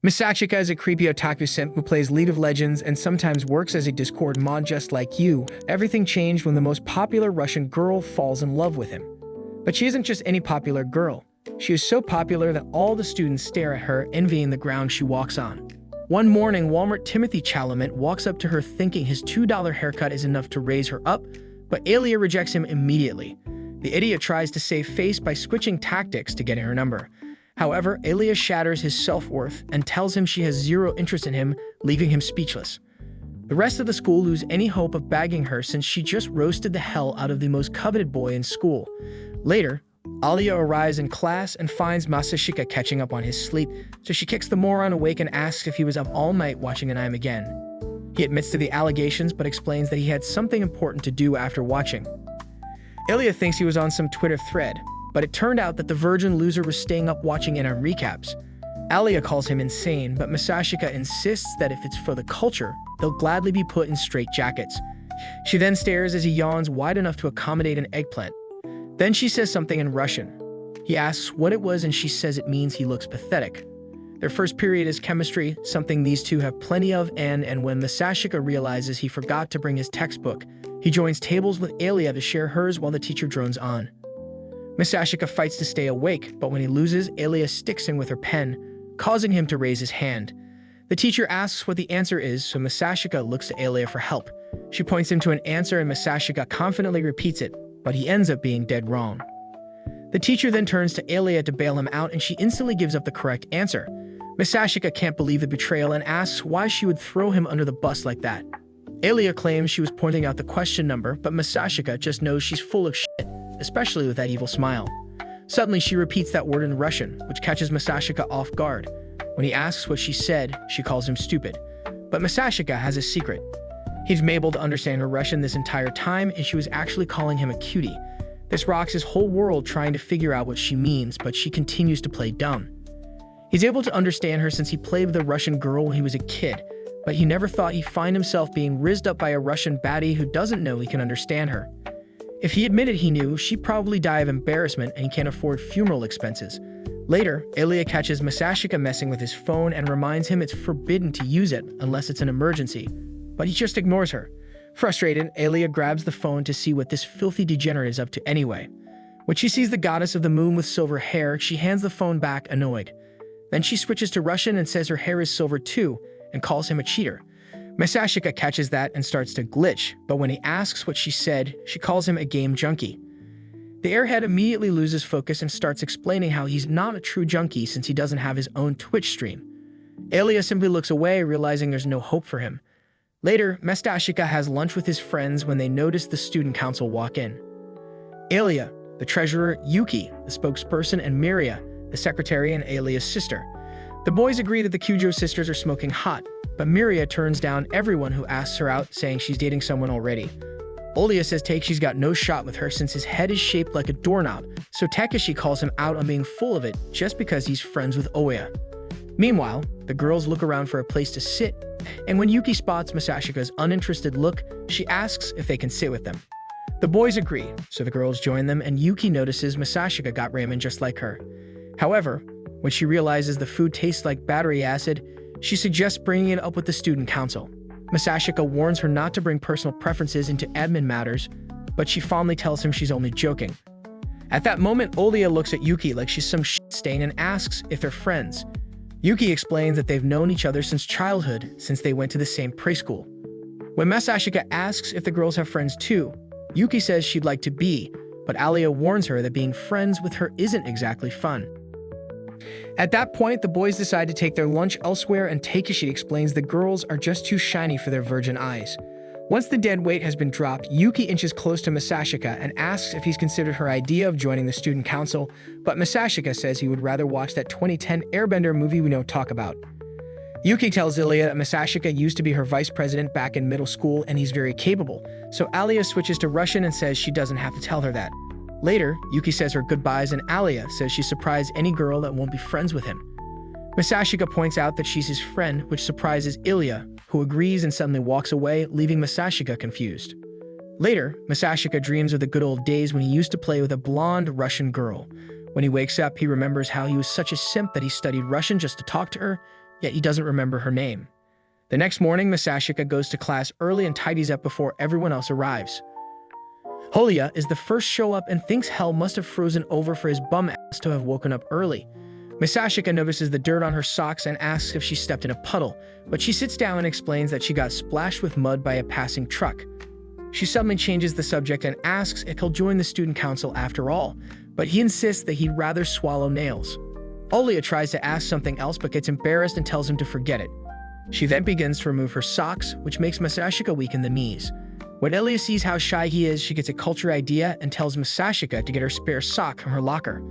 Masachika is a creepy otaku simp who plays League of Legends and sometimes works as a Discord mod just like you. Everything changed when the most popular Russian girl falls in love with him. But she isn't just any popular girl. She is so popular that all the students stare at her, envying the ground she walks on. One morning, Walmart Timothy Chalamet walks up to her thinking his $2 haircut is enough to raise her up, but Alya rejects him immediately. The idiot tries to save face by switching tactics to getting her number. However, Alya shatters his self-worth and tells him she has zero interest in him, leaving him speechless. The rest of the school lose any hope of bagging her since she just roasted the hell out of the most coveted boy in school. Later, Alya arrives in class and finds Masachika catching up on his sleep, so she kicks the moron awake and asks if he was up all night watching an anime again. He admits to the allegations but explains that he had something important to do after watching. Alya thinks he was on some Twitter thread, but it turned out that the virgin loser was staying up watching anime recaps. Alya calls him insane, but Masachika insists that if it's for the culture, they'll gladly be put in straitjackets. She then stares as he yawns wide enough to accommodate an eggplant. Then she says something in Russian. He asks what it was and she says it means he looks pathetic. Their first period is chemistry, something these two have plenty of, and when Masachika realizes he forgot to bring his textbook, he joins tables with Alya to share hers while the teacher drones on. Masachika fights to stay awake, but when he loses, Alya sticks him with her pen, causing him to raise his hand. The teacher asks what the answer is, so Masachika looks to Alya for help. She points him to an answer and Masachika confidently repeats it, but he ends up being dead wrong. The teacher then turns to Alya to bail him out and she instantly gives up the correct answer. Masachika can't believe the betrayal and asks why she would throw him under the bus like that. Alya claims she was pointing out the question number, but Masachika just knows she's full of shit, especially with that evil smile. Suddenly, she repeats that word in Russian, which catches Masachika off guard. When he asks what she said, she calls him stupid. But Masachika has a secret. He's been able to understand her Russian this entire time, and she was actually calling him a cutie. This rocks his whole world trying to figure out what she means, but she continues to play dumb. He's able to understand her since he played with a Russian girl when he was a kid, but he never thought he'd find himself being rizzed up by a Russian baddie who doesn't know he can understand her. If he admitted he knew, she'd probably die of embarrassment and he can't afford funeral expenses. Later, Alya catches Masachika messing with his phone and reminds him it's forbidden to use it unless it's an emergency, but he just ignores her. Frustrated, Alya grabs the phone to see what this filthy degenerate is up to anyway. When she sees the goddess of the moon with silver hair, she hands the phone back, annoyed. Then she switches to Russian and says her hair is silver too, and calls him a cheater. Masachika catches that and starts to glitch, but when he asks what she said, she calls him a game junkie. The airhead immediately loses focus and starts explaining how he's not a true junkie since he doesn't have his own Twitch stream. Alya simply looks away, realizing there's no hope for him. Later, Masachika has lunch with his friends when they notice the student council walk in. Alya, the treasurer, Yuki, the spokesperson, and Miria, the secretary and Alya's sister. The boys agree that the Kujo sisters are smoking hot, but Miria turns down everyone who asks her out, saying she's dating someone already. Alya says she's got no shot with her since his head is shaped like a doorknob, so Takeshi calls him out on being full of it just because he's friends with Oya. Meanwhile, the girls look around for a place to sit, and when Yuki spots Masachika's uninterested look, she asks if they can sit with them. The boys agree, so the girls join them, and Yuki notices Masachika got ramen just like her. However, when she realizes the food tastes like battery acid, she suggests bringing it up with the student council. Masachika warns her not to bring personal preferences into admin matters, but she fondly tells him she's only joking. At that moment, Alya looks at Yuki like she's some shit stain and asks if they're friends. Yuki explains that they've known each other since childhood, since they went to the same preschool. When Masachika asks if the girls have friends too, Yuki says she'd like to be, but Alya warns her that being friends with her isn't exactly fun. At that point, the boys decide to take their lunch elsewhere and Takeshi explains the girls are just too shiny for their virgin eyes. Once the dead weight has been dropped, Yuki inches close to Masachika and asks if he's considered her idea of joining the student council, but Masachika says he would rather watch that 2010 Airbender movie we don't talk about. Yuki tells Alya that Masachika used to be her vice president back in middle school and he's very capable, so Alya switches to Russian and says she doesn't have to tell her that. Later, Yuki says her goodbyes and Alya says she's surprised any girl that won't be friends with him. Masachika points out that she's his friend, which surprises Alya, who agrees and suddenly walks away, leaving Masachika confused. Later, Masachika dreams of the good old days when he used to play with a blonde Russian girl. When he wakes up, he remembers how he was such a simp that he studied Russian just to talk to her. yet he doesn't remember her name. The next morning, Masachika goes to class early and tidies up before everyone else arrives. Alya is the first show up and thinks hell must have frozen over for his bum ass to have woken up early. Masachika notices the dirt on her socks and asks if she stepped in a puddle, but she sits down and explains that she got splashed with mud by a passing truck. She suddenly changes the subject and asks if he'll join the student council after all, but he insists that he'd rather swallow nails. Alya tries to ask something else but gets embarrassed and tells him to forget it. She then begins to remove her socks, which makes Masachika weak in the knees. When Alya sees how shy he is, she gets a culture idea and tells Masachika to get her spare sock from her locker.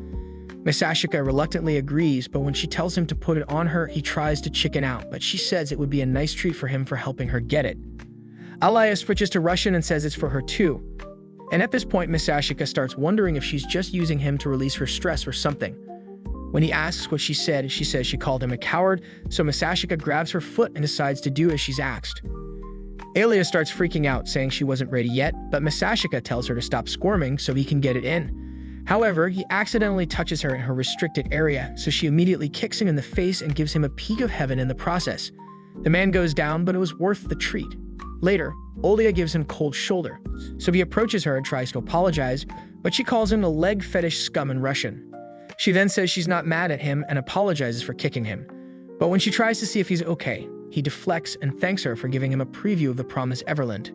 Masachika reluctantly agrees, but when she tells him to put it on her, he tries to chicken out, but she says it would be a nice treat for him for helping her get it. Alya switches to Russian and says it's for her too. And at this point, Masachika starts wondering if she's just using him to release her stress or something. When he asks what she said, she says she called him a coward, so Masachika grabs her foot and decides to do as she's asked. Alya starts freaking out, saying she wasn't ready yet, but Masachika tells her to stop squirming so he can get it in. However, he accidentally touches her in her restricted area, so she immediately kicks him in the face and gives him a peek of heaven in the process. The man goes down, but it was worth the treat. Later, Alya gives him cold shoulder, so he approaches her and tries to apologize, but she calls him a leg fetish scum in Russian. She then says she's not mad at him and apologizes for kicking him. But when she tries to see if he's okay, he deflects and thanks her for giving him a preview of the Promised Everland.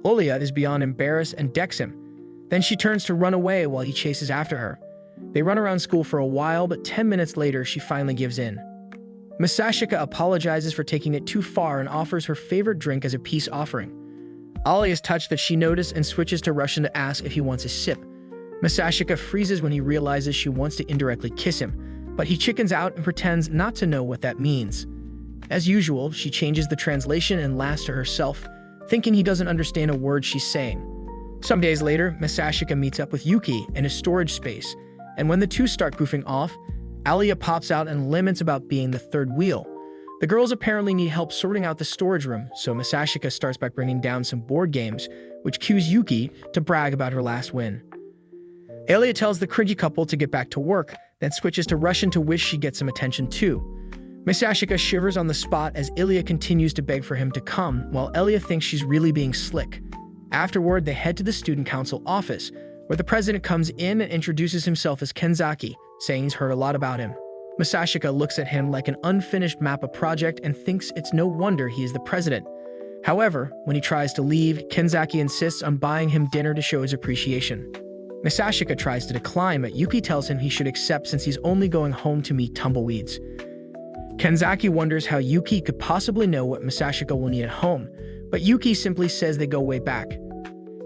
Alya is beyond embarrassed and decks him. Then she turns to run away while he chases after her. They run around school for a while, but 10 minutes later, she finally gives in. Masachika apologizes for taking it too far and offers her favorite drink as a peace offering. Alya is touched that she noticed and switches to Russian to ask if he wants a sip. Masachika freezes when he realizes she wants to indirectly kiss him, but he chickens out and pretends not to know what that means. As usual, she changes the translation and laughs to herself, thinking he doesn't understand a word she's saying. Some days later, Masachika meets up with Yuki in a storage space, and when the two start goofing off, Alya pops out and laments about being the third wheel. The girls apparently need help sorting out the storage room, so Masachika starts by bringing down some board games, which cues Yuki to brag about her last win. Alya tells the cringy couple to get back to work, then switches to Russian to wish she gets some attention too. Masachika shivers on the spot as Alya continues to beg for him to come, while Alya thinks she's really being slick. Afterward, they head to the student council office, where the president comes in and introduces himself as Kenzaki, saying he's heard a lot about him. Masachika looks at him like an unfinished map of project and thinks it's no wonder he is the president. However, when he tries to leave, Kenzaki insists on buying him dinner to show his appreciation. Masachika tries to decline, but Yuki tells him he should accept since he's only going home to meet tumbleweeds. Kenzaki wonders how Yuki could possibly know what Masachika will need at home, but Yuki simply says they go way back.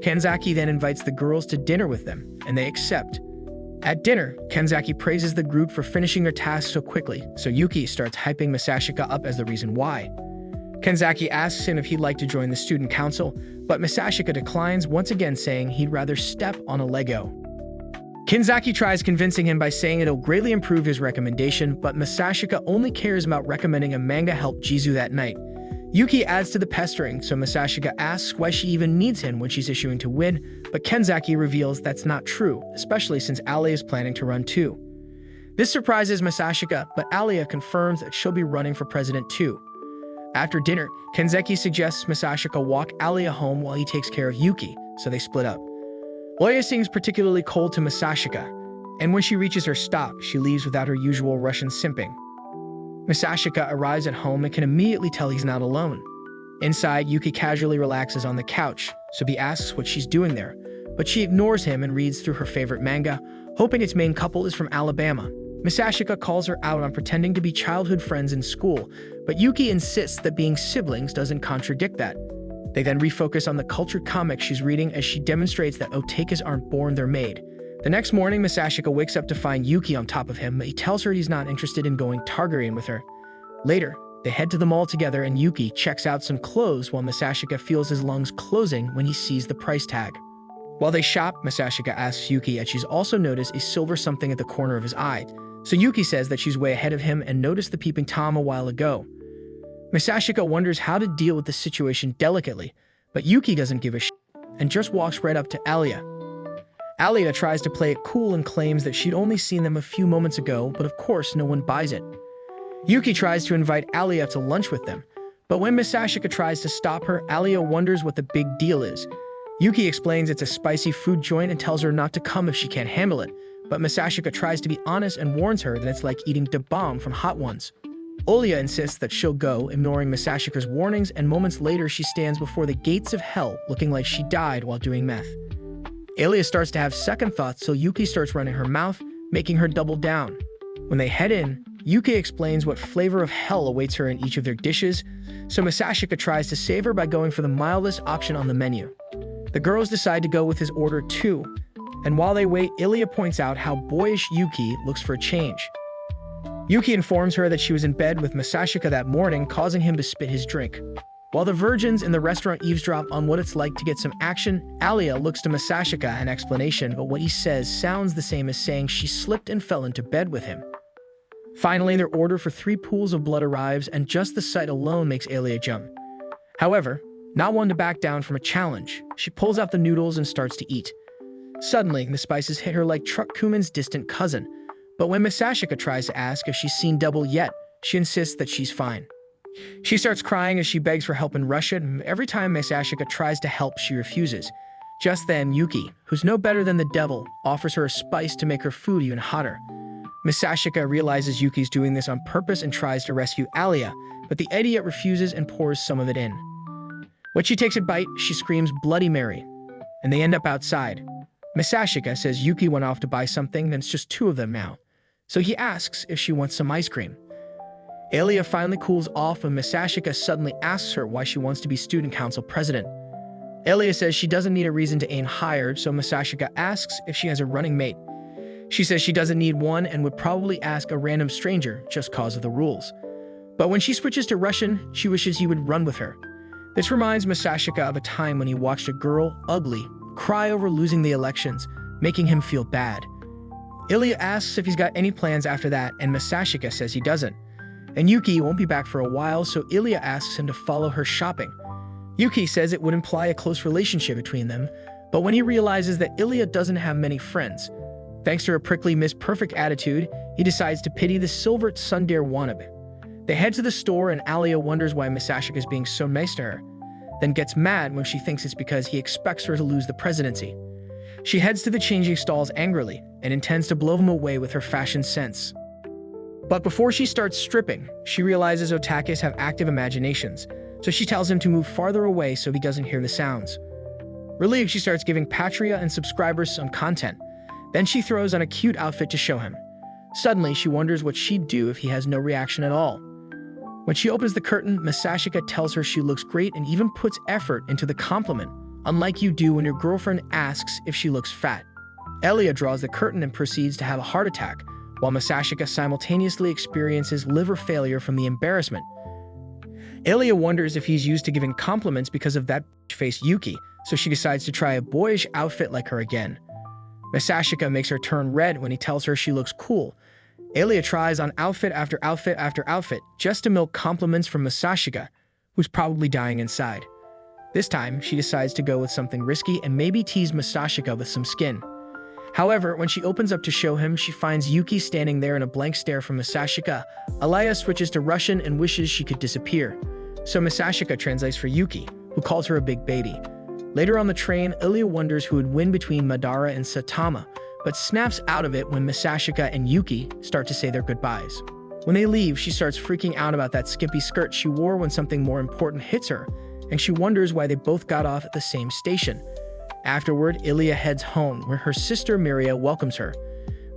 Kenzaki then invites the girls to dinner with them, and they accept. At dinner, Kenzaki praises the group for finishing their tasks so quickly, so Yuki starts hyping Masachika up as the reason why. Kenzaki asks him if he'd like to join the student council, but Masachika declines, once again saying he'd rather step on a Lego. Kenzaki tries convincing him by saying it'll greatly improve his recommendation, but Masachika only cares about recommending a manga help Jizu that night. Yuki adds to the pestering, so Masachika asks why she even needs him when she's issuing to win, but Kenzaki reveals that's not true, especially since Alya is planning to run too. This surprises Masachika, but Alya confirms that she'll be running for president too. After dinner, Kenzaki suggests Masachika walk Alya home while he takes care of Yuki, so they split up. Alya seems particularly cold to Masachika, and when she reaches her stop, she leaves without her usual Russian simping. Masachika arrives at home and can immediately tell he's not alone. Inside, Yuki casually relaxes on the couch, so he asks what she's doing there, but she ignores him and reads through her favorite manga, hoping its main couple is from Alabama. Masachika calls her out on pretending to be childhood friends in school, but Yuki insists that being siblings doesn't contradict that. They then refocus on the cultured comics she's reading as she demonstrates that otakus aren't born, they're made. The next morning, Masachika wakes up to find Yuki on top of him, but he tells her he's not interested in going Targaryen with her. Later, they head to the mall together and Yuki checks out some clothes while Masachika feels his lungs closing when he sees the price tag. While they shop, Masachika asks Yuki that she's also noticed a silver something at the corner of his eye, so Yuki says that she's way ahead of him and noticed the peeping Tom a while ago. Masachika wonders how to deal with the situation delicately, but Yuki doesn't give a shit and just walks right up to Alya. Alya tries to play it cool and claims that she'd only seen them a few moments ago, but of course no one buys it. Yuki tries to invite Alya to lunch with them, but when Masachika tries to stop her, Alya wonders what the big deal is. Yuki explains it's a spicy food joint and tells her not to come if she can't handle it, but Masachika tries to be honest and warns her that it's like eating da bomb from Hot Ones. Alya insists that she'll go, ignoring Masachika's warnings, and moments later she stands before the gates of hell looking like she died while doing meth. Alya starts to have second thoughts, so Yuki starts running her mouth, making her double down. When they head in, Yuki explains what flavor of hell awaits her in each of their dishes, so Masachika tries to save her by going for the mildest option on the menu. The girls decide to go with his order too, and while they wait, Alya points out how boyish Yuki looks for a change. Yuki informs her that she was in bed with Masachika that morning, causing him to spit his drink. While the virgins in the restaurant eavesdrop on what it's like to get some action, Alya looks to Masachika an explanation, but what he says sounds the same as saying she slipped and fell into bed with him. Finally, their order for 3 pools of blood arrives, and just the sight alone makes Alya jump. However, not one to back down from a challenge, she pulls out the noodles and starts to eat. Suddenly, the spices hit her like Truck Kuman's distant cousin, but when Masachika tries to ask if she's seen double yet, she insists that she's fine. She starts crying as she begs for help in Russian, and every time Masachika tries to help, she refuses. Just then, Yuki, who's no better than the devil, offers her a spice to make her food even hotter. Masachika realizes Yuki's doing this on purpose and tries to rescue Alya, but the idiot refuses and pours some of it in. When she takes a bite, she screams Bloody Mary, and they end up outside. Masachika says Yuki went off to buy something, then it's just 2 of them now. So he asks if she wants some ice cream. Alya finally cools off when Masachika suddenly asks her why she wants to be student council president. Alya says she doesn't need a reason to aim higher, so Masachika asks if she has a running mate. She says she doesn't need one and would probably ask a random stranger just cause of the rules. But when she switches to Russian, she wishes he would run with her. This reminds Masachika of a time when he watched a girl, ugly, cry over losing the elections, making him feel bad. Alya asks if he's got any plans after that, and Masachika says he doesn't. And Yuki won't be back for a while, so Alya asks him to follow her shopping. Yuki says it would imply a close relationship between them, but when he realizes that Alya doesn't have many friends, thanks to her prickly Miss Perfect attitude, he decides to pity the silver tsundere wannabe. They head to the store, and Alya wonders why Masachika is being so nice to her, then gets mad when she thinks it's because he expects her to lose the presidency. She heads to the changing stalls angrily and intends to blow him away with her fashion sense. But before she starts stripping, she realizes otakes have active imaginations, so she tells him to move farther away so he doesn't hear the sounds. Relieved, she starts giving Patria and subscribers some content. Then she throws on a cute outfit to show him. Suddenly, she wonders what she'd do if he has no reaction at all. When she opens the curtain, Masachika tells her she looks great and even puts effort into the compliment, unlike you do when your girlfriend asks if she looks fat. Alya draws the curtain and proceeds to have a heart attack, while Masachika simultaneously experiences liver failure from the embarrassment. Alya wonders if he's used to giving compliments because of that face Yuki, so she decides to try a boyish outfit like her again. Masachika makes her turn red when he tells her she looks cool. Alya tries on outfit after outfit after outfit just to milk compliments from Masachika, who's probably dying inside. This time, she decides to go with something risky and maybe tease Masachika with some skin. However, when she opens up to show him, she finds Yuki standing there in a blank stare from Masachika. Alya switches to Russian and wishes she could disappear. So Masachika translates for Yuki, who calls her a big baby. Later on the train, Alya wonders who would win between Madara and Saitama, but snaps out of it when Masachika and Yuki start to say their goodbyes. When they leave, she starts freaking out about that skimpy skirt she wore when something more important hits her, and she wonders why they both got off at the same station. Afterward, Alya heads home, where her sister Miria welcomes her.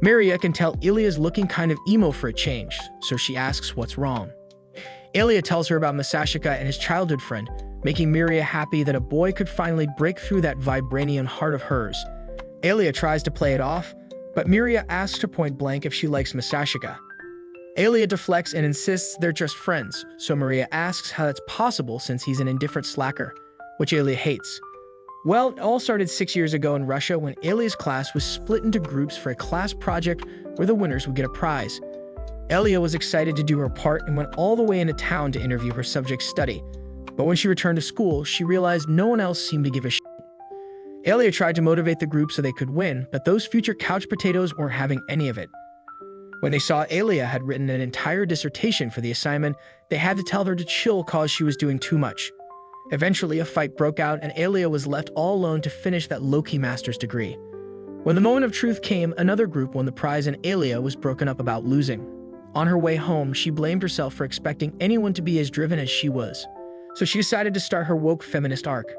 Miria can tell Alya's looking kind of emo for a change, so she asks what's wrong. Alya tells her about Masachika and his childhood friend, making Miria happy that a boy could finally break through that vibranium heart of hers. Alya tries to play it off, but Miria asks her point blank if she likes Masachika. Alya deflects and insists they're just friends, so Miria asks how that's possible since he's an indifferent slacker, which Alya hates. Well, it all started 6 years ago in Russia when Alya's class was split into groups for a class project where the winners would get a prize. Alya was excited to do her part and went all the way into town to interview her subject study, but when she returned to school, she realized no one else seemed to give a shit. Alya tried to motivate the group so they could win, but those future couch potatoes weren't having any of it. When they saw Alya had written an entire dissertation for the assignment, they had to tell her to chill cause she was doing too much. Eventually, a fight broke out and Alya was left all alone to finish that low-key master's degree. When the moment of truth came, another group won the prize and Alya was broken up about losing. On her way home, she blamed herself for expecting anyone to be as driven as she was. So she decided to start her woke feminist arc.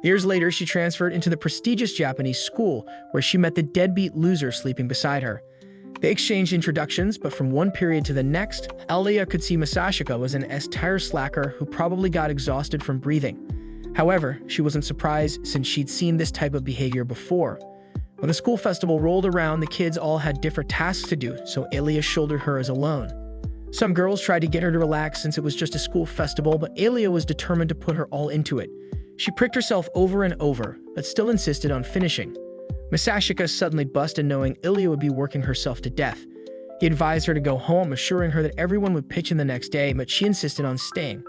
Years later, she transferred into the prestigious Japanese school where she met the deadbeat loser sleeping beside her. They exchanged introductions, but from one period to the next, Alya could see Masachika was an tire slacker who probably got exhausted from breathing. However, she wasn't surprised since she'd seen this type of behavior before. When the school festival rolled around, the kids all had different tasks to do, so Alya shouldered hers alone. Some girls tried to get her to relax since it was just a school festival, but Alya was determined to put her all into it. She pricked herself over and over, but still insisted on finishing. Masachika suddenly busted knowing Alya would be working herself to death. He advised her to go home, assuring her that everyone would pitch in the next day, but she insisted on staying.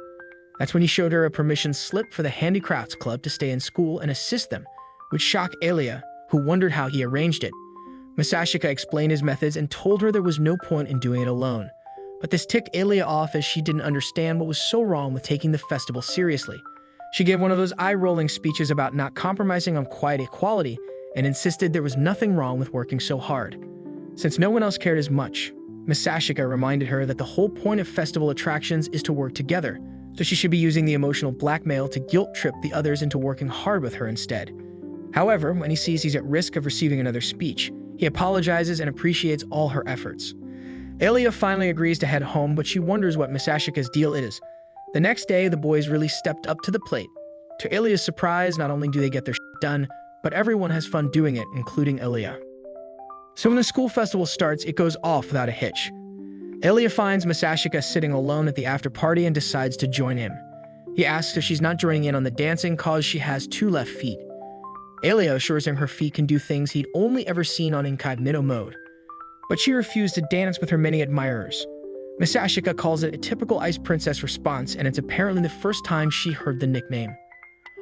That's when he showed her a permission slip for the handicrafts club to stay in school and assist them, which shocked Alya, who wondered how he arranged it. Masachika explained his methods and told her there was no point in doing it alone. But this ticked Alya off as she didn't understand what was so wrong with taking the festival seriously. She gave one of those eye-rolling speeches about not compromising on quiet equality and insisted there was nothing wrong with working so hard. Since no one else cared as much, Masachika reminded her that the whole point of festival attractions is to work together, so she should be using the emotional blackmail to guilt-trip the others into working hard with her instead. However, when he sees he's at risk of receiving another speech, he apologizes and appreciates all her efforts. Alya finally agrees to head home, but she wonders what Masachika's deal is. The next day, the boys really stepped up to the plate. To Alya's surprise, not only do they get their shit done, but everyone has fun doing it, including Alya. So when the school festival starts, it goes off without a hitch. Alya finds Masachika sitting alone at the after-party and decides to join him. He asks if she's not joining in on the dancing cause she has 2 left feet. Alya assures him her feet can do things he'd only ever seen on incognito mode. But she refused to dance with her many admirers. Masachika calls it a typical ice princess response, and it's apparently the first time she heard the nickname.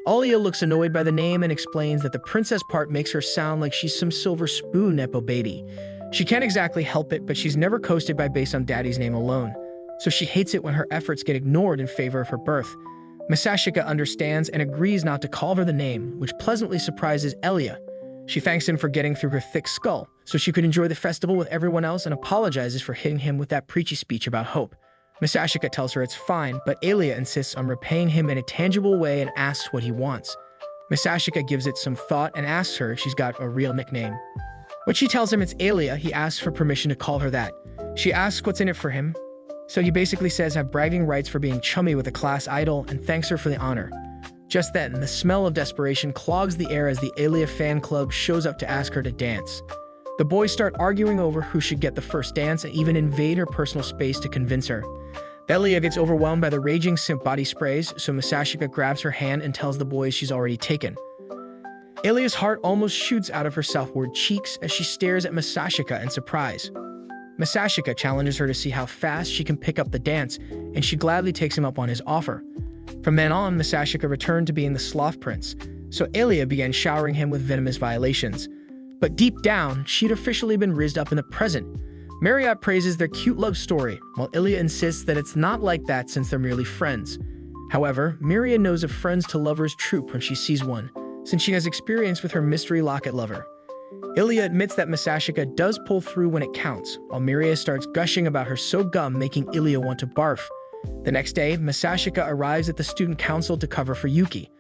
Alya looks annoyed by the name and explains that the princess part makes her sound like she's some silver spoon nepo baby. She can't exactly help it, but she's never coasted by based on daddy's name alone, so she hates it when her efforts get ignored in favor of her birth. Masachika understands and agrees not to call her the name, which pleasantly surprises Alya. She thanks him for getting through her thick skull, so she could enjoy the festival with everyone else and apologizes for hitting him with that preachy speech about hope. Masachika tells her it's fine, but Alya insists on repaying him in a tangible way and asks what he wants. Masachika gives it some thought and asks her if she's got a real nickname. When she tells him it's Alya, he asks for permission to call her that. She asks what's in it for him, so he basically says have bragging rights for being chummy with a class idol and thanks her for the honor. Just then, the smell of desperation clogs the air as the Alya fan club shows up to ask her to dance. The boys start arguing over who should get the first dance and even invade her personal space to convince her. Alya gets overwhelmed by the raging simp body sprays, so Masachika grabs her hand and tells the boys she's already taken. Alya's heart almost shoots out of her southward cheeks as she stares at Masachika in surprise. Masachika challenges her to see how fast she can pick up the dance, and she gladly takes him up on his offer. From then on, Masachika returned to being the sloth prince, so Alya began showering him with venomous violations. But deep down, she'd officially been rizzed up in the present. Marriott praises their cute love story, while Alya insists that it's not like that since they're merely friends. However, Miria knows a friends to lovers trope when she sees one, since she has experience with her mystery locket lover. Alya admits that Masachika does pull through when it counts, while Miria starts gushing about her so gum making Alya want to barf. The next day, Masachika arrives at the student council to cover for Yuki.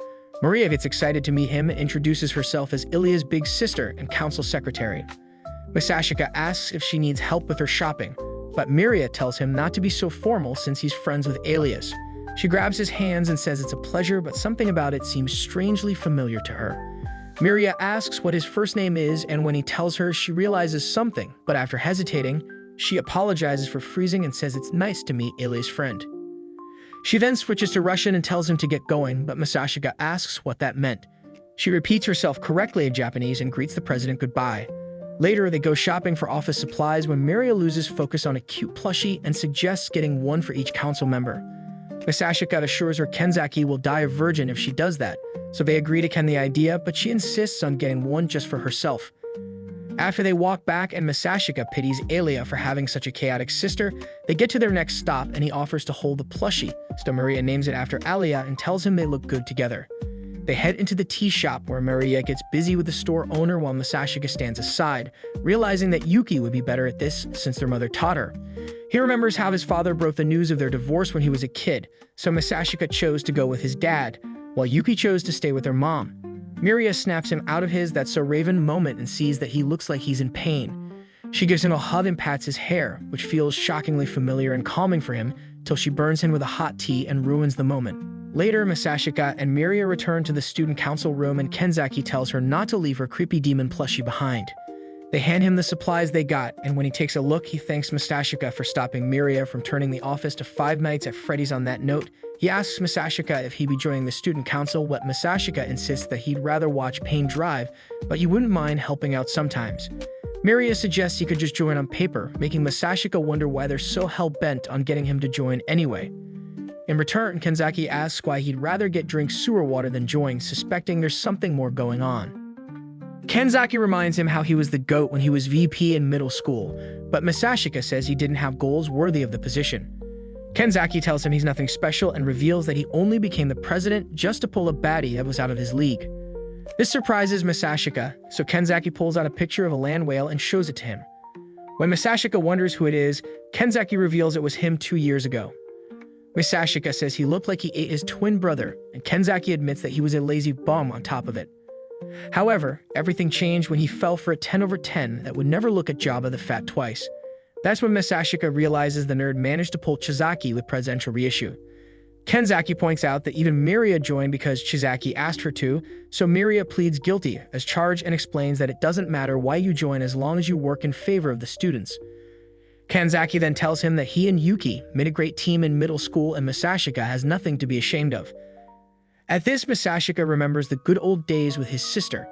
Maria gets excited to meet him and introduces herself as Ilya's big sister and council secretary. Masachika asks if she needs help with her shopping, but Miria tells him not to be so formal since he's friends with Alias. She grabs his hands and says it's a pleasure, but something about it seems strangely familiar to her. Miria asks what his first name is, and when he tells her, she realizes something, but after hesitating, she apologizes for freezing and says it's nice to meet Alias' friend. She then switches to Russian and tells him to get going, but Masachika asks what that meant. She repeats herself correctly in Japanese and greets the president goodbye. Later, they go shopping for office supplies when Miria loses focus on a cute plushie and suggests getting one for each council member. Masachika assures her Kenzaki will die a virgin if she does that, so they agree to ken the idea, but she insists on getting one just for herself. After they walk back and Masachika pities Alya for having such a chaotic sister, they get to their next stop and he offers to hold the plushie, so Maria names it after Alya and tells him they look good together. They head into the tea shop where Maria gets busy with the store owner while Masachika stands aside, realizing that Yuki would be better at this since their mother taught her. He remembers how his father broke the news of their divorce when he was a kid, so Masachika chose to go with his dad, while Yuki chose to stay with her mom. Miria snaps him out of his "that's so Raven" moment and sees that he looks like he's in pain. She gives him a hug and pats his hair, which feels shockingly familiar and calming for him, till she burns him with a hot tea and ruins the moment. Later, Masachika and Miria return to the student council room and Kenzaki tells her not to leave her creepy demon plushie behind. They hand him the supplies they got, and when he takes a look, he thanks Masachika for stopping Miria from turning the office to Five Nights at Freddy's on that note. He asks Masachika if he'd be joining the student council, but Masachika insists that he'd rather watch paint dry, but he wouldn't mind helping out sometimes. Miria suggests he could just join on paper, making Masachika wonder why they're so hell-bent on getting him to join anyway. In return, Kenzaki asks why he'd rather drink sewer water than join, suspecting there's something more going on. Kenzaki reminds him how he was the GOAT when he was VP in middle school, but Masachika says he didn't have goals worthy of the position. Kenzaki tells him he's nothing special and reveals that he only became the president just to pull a baddie that was out of his league. This surprises Masachika, so Kenzaki pulls out a picture of a land whale and shows it to him. When Masachika wonders who it is, Kenzaki reveals it was him 2 years ago. Masachika says he looked like he ate his twin brother, and Kenzaki admits that he was a lazy bum on top of it. However, everything changed when he fell for a 10/10 that would never look at Jabba the Fat twice. That's when Masachika realizes the nerd managed to pull Chizaki with presidential reissue. Kenzaki points out that even Miria joined because Chizaki asked her to, so Miria pleads guilty as charged and explains that it doesn't matter why you join as long as you work in favor of the students. Kenzaki then tells him that he and Yuki made a great team in middle school and Masachika has nothing to be ashamed of. At this, Masachika remembers the good old days with his sister.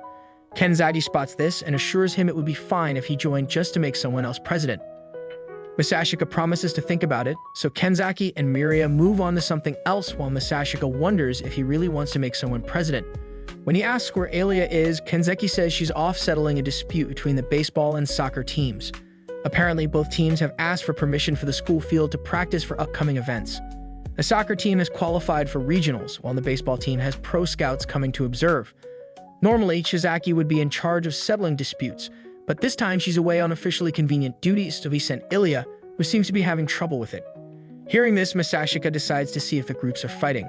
Kenzaki spots this and assures him it would be fine if he joined just to make someone else president. Masachika promises to think about it, so Kenzaki and Miria move on to something else while Masachika wonders if he really wants to make someone president. When he asks where Alya is, Kenzaki says she's off settling a dispute between the baseball and soccer teams. Apparently, both teams have asked for permission for the school field to practice for upcoming events. The soccer team has qualified for regionals, while the baseball team has pro scouts coming to observe. Normally, Chizaki would be in charge of settling disputes, but this time she's away on officially convenient duties, so he sent Alya, who seems to be having trouble with it. Hearing this, Masachika decides to see if the groups are fighting.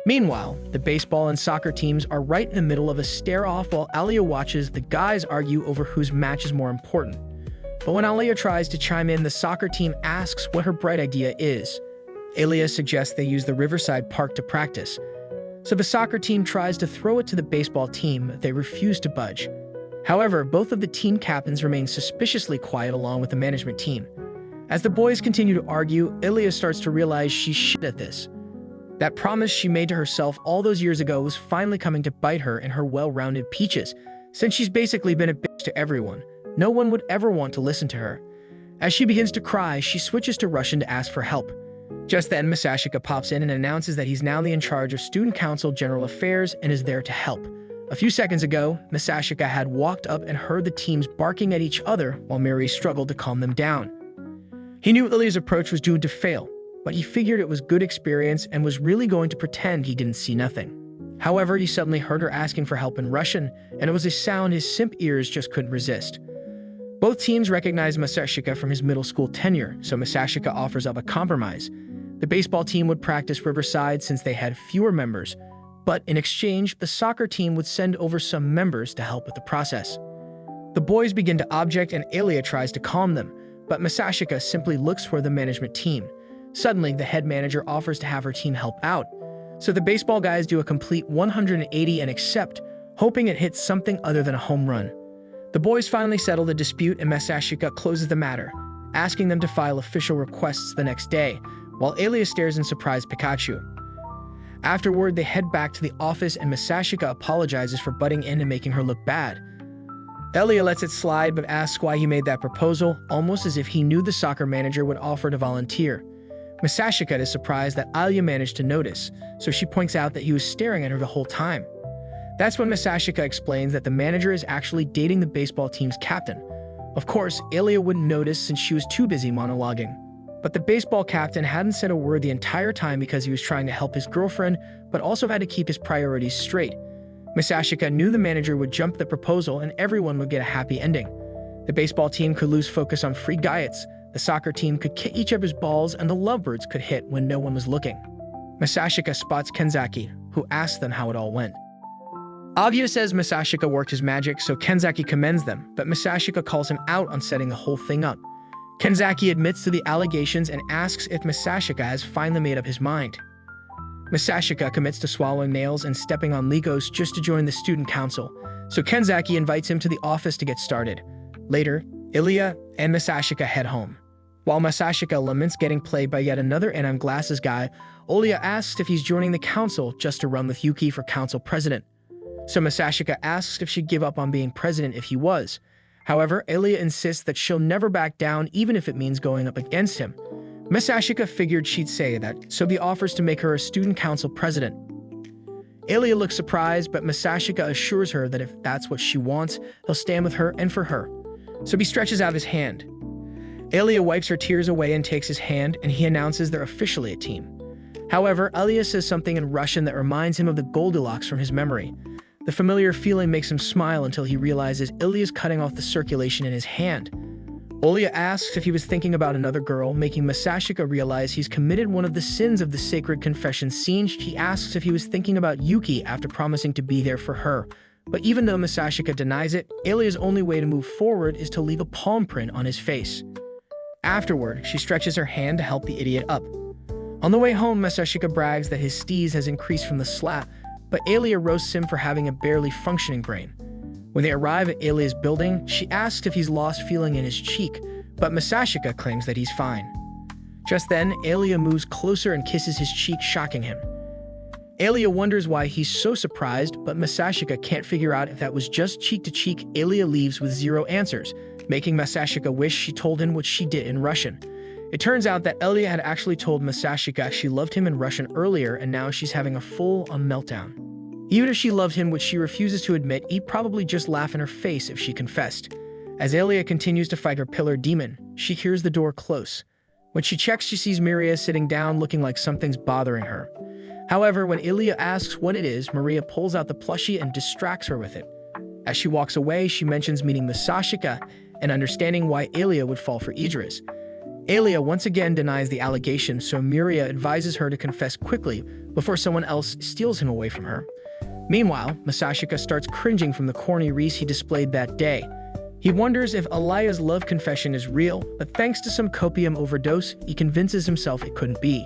Meanwhile, the baseball and soccer teams are right in the middle of a stare-off while Alya watches the guys argue over whose match is more important. But when Alya tries to chime in, the soccer team asks what her bright idea is. Alya suggests they use the Riverside Park to practice. So the soccer team tries to throw it to the baseball team, but they refuse to budge. However, both of the team captains remain suspiciously quiet along with the management team. As the boys continue to argue, Alya starts to realize she's shit at this. That promise she made to herself all those years ago was finally coming to bite her in her well-rounded peaches, since she's basically been a bitch to everyone. No one would ever want to listen to her. As she begins to cry, she switches to Russian to ask for help. Just then, Masachika pops in and announces that he's now in charge of Student Council General Affairs and is there to help. A few seconds ago, Masachika had walked up and heard the teams barking at each other while Mary struggled to calm them down. He knew Alya's approach was doomed to fail, but he figured it was good experience and was really going to pretend he didn't see nothing. However, he suddenly heard her asking for help in Russian, and it was a sound his simp ears just couldn't resist. Both teams recognize Masachika from his middle school tenure, so Masachika offers up a compromise. The baseball team would practice Riverside since they had fewer members, but in exchange, the soccer team would send over some members to help with the process. The boys begin to object and Alya tries to calm them, but Masachika simply looks toward the management team. Suddenly, the head manager offers to have her team help out, so the baseball guys do a complete 180 and accept, hoping it hits something other than a home run. The boys finally settle the dispute and Masachika closes the matter, asking them to file official requests the next day, while Alya stares in surprise Pikachu. Afterward, they head back to the office and Masachika apologizes for butting in and making her look bad. Alya lets it slide but asks why he made that proposal, almost as if he knew the soccer manager would offer to volunteer. Masachika is surprised that Alya managed to notice, so she points out that he was staring at her the whole time. That's when Masachika explains that the manager is actually dating the baseball team's captain. Of course, Alya wouldn't notice since she was too busy monologuing. But the baseball captain hadn't said a word the entire time because he was trying to help his girlfriend, but also had to keep his priorities straight. Masachika knew the manager would jump the proposal and everyone would get a happy ending. The baseball team could lose focus on free diets, the soccer team could kick each other's balls, and the lovebirds could hit when no one was looking. Masachika spots Kenzaki, who asks them how it all went. Alya says Masachika worked his magic, so Kenzaki commends them, but Masachika calls him out on setting the whole thing up. Kenzaki admits to the allegations and asks if Masachika has finally made up his mind. Masachika commits to swallowing nails and stepping on Legos just to join the student council, so Kenzaki invites him to the office to get started. Later, Alya and Masachika head home. While Masachika laments getting played by yet another anime glasses guy, Alya asks if he's joining the council just to run with Yuki for council president. So Masachika asks if she'd give up on being president if he was. However, Alya insists that she'll never back down even if it means going up against him. Masachika figured she'd say that, so he offers to make her a student council president. Alya looks surprised, but Masachika assures her that if that's what she wants, he'll stand with her and for her. So he stretches out his hand. Alya wipes her tears away and takes his hand, and he announces they're officially a team. However, Alya says something in Russian that reminds him of the Goldilocks from his memory. The familiar feeling makes him smile until he realizes Alya's cutting off the circulation in his hand. Alya asks if he was thinking about another girl, making Masachika realize he's committed one of the sins of the sacred confession scene. She asks if he was thinking about Yuki after promising to be there for her. But even though Masachika denies it, Alya's only way to move forward is to leave a palm print on his face. Afterward, she stretches her hand to help the idiot up. On the way home, Masachika brags that his steez has increased from the slap, but Alya roasts him for having a barely functioning brain. When they arrive at Alya's building, she asks if he's lost feeling in his cheek, but Masachika claims that he's fine. Just then, Alya moves closer and kisses his cheek, shocking him. Alya wonders why he's so surprised, but Masachika can't figure out if that was just cheek to cheek. Alya leaves with zero answers, making Masachika wish she told him what she did in Russian. It turns out that Alya had actually told Masachika she loved him in Russian earlier, and now she's having a full-on meltdown. Even if she loved him, which she refuses to admit, he'd probably just laugh in her face if she confessed. As Alya continues to fight her pillar demon, she hears the door close. When she checks, she sees Maria sitting down looking like something's bothering her. However, when Alya asks what it is, Maria pulls out the plushie and distracts her with it. As she walks away, she mentions meeting Masachika and understanding why Alya would fall for Idris. Alya once again denies the allegation, so Maria advises her to confess quickly before someone else steals him away from her. Meanwhile, Masachika starts cringing from the corny wreath he displayed that day. He wonders if Alya's love confession is real, but thanks to some copium overdose, he convinces himself it couldn't be.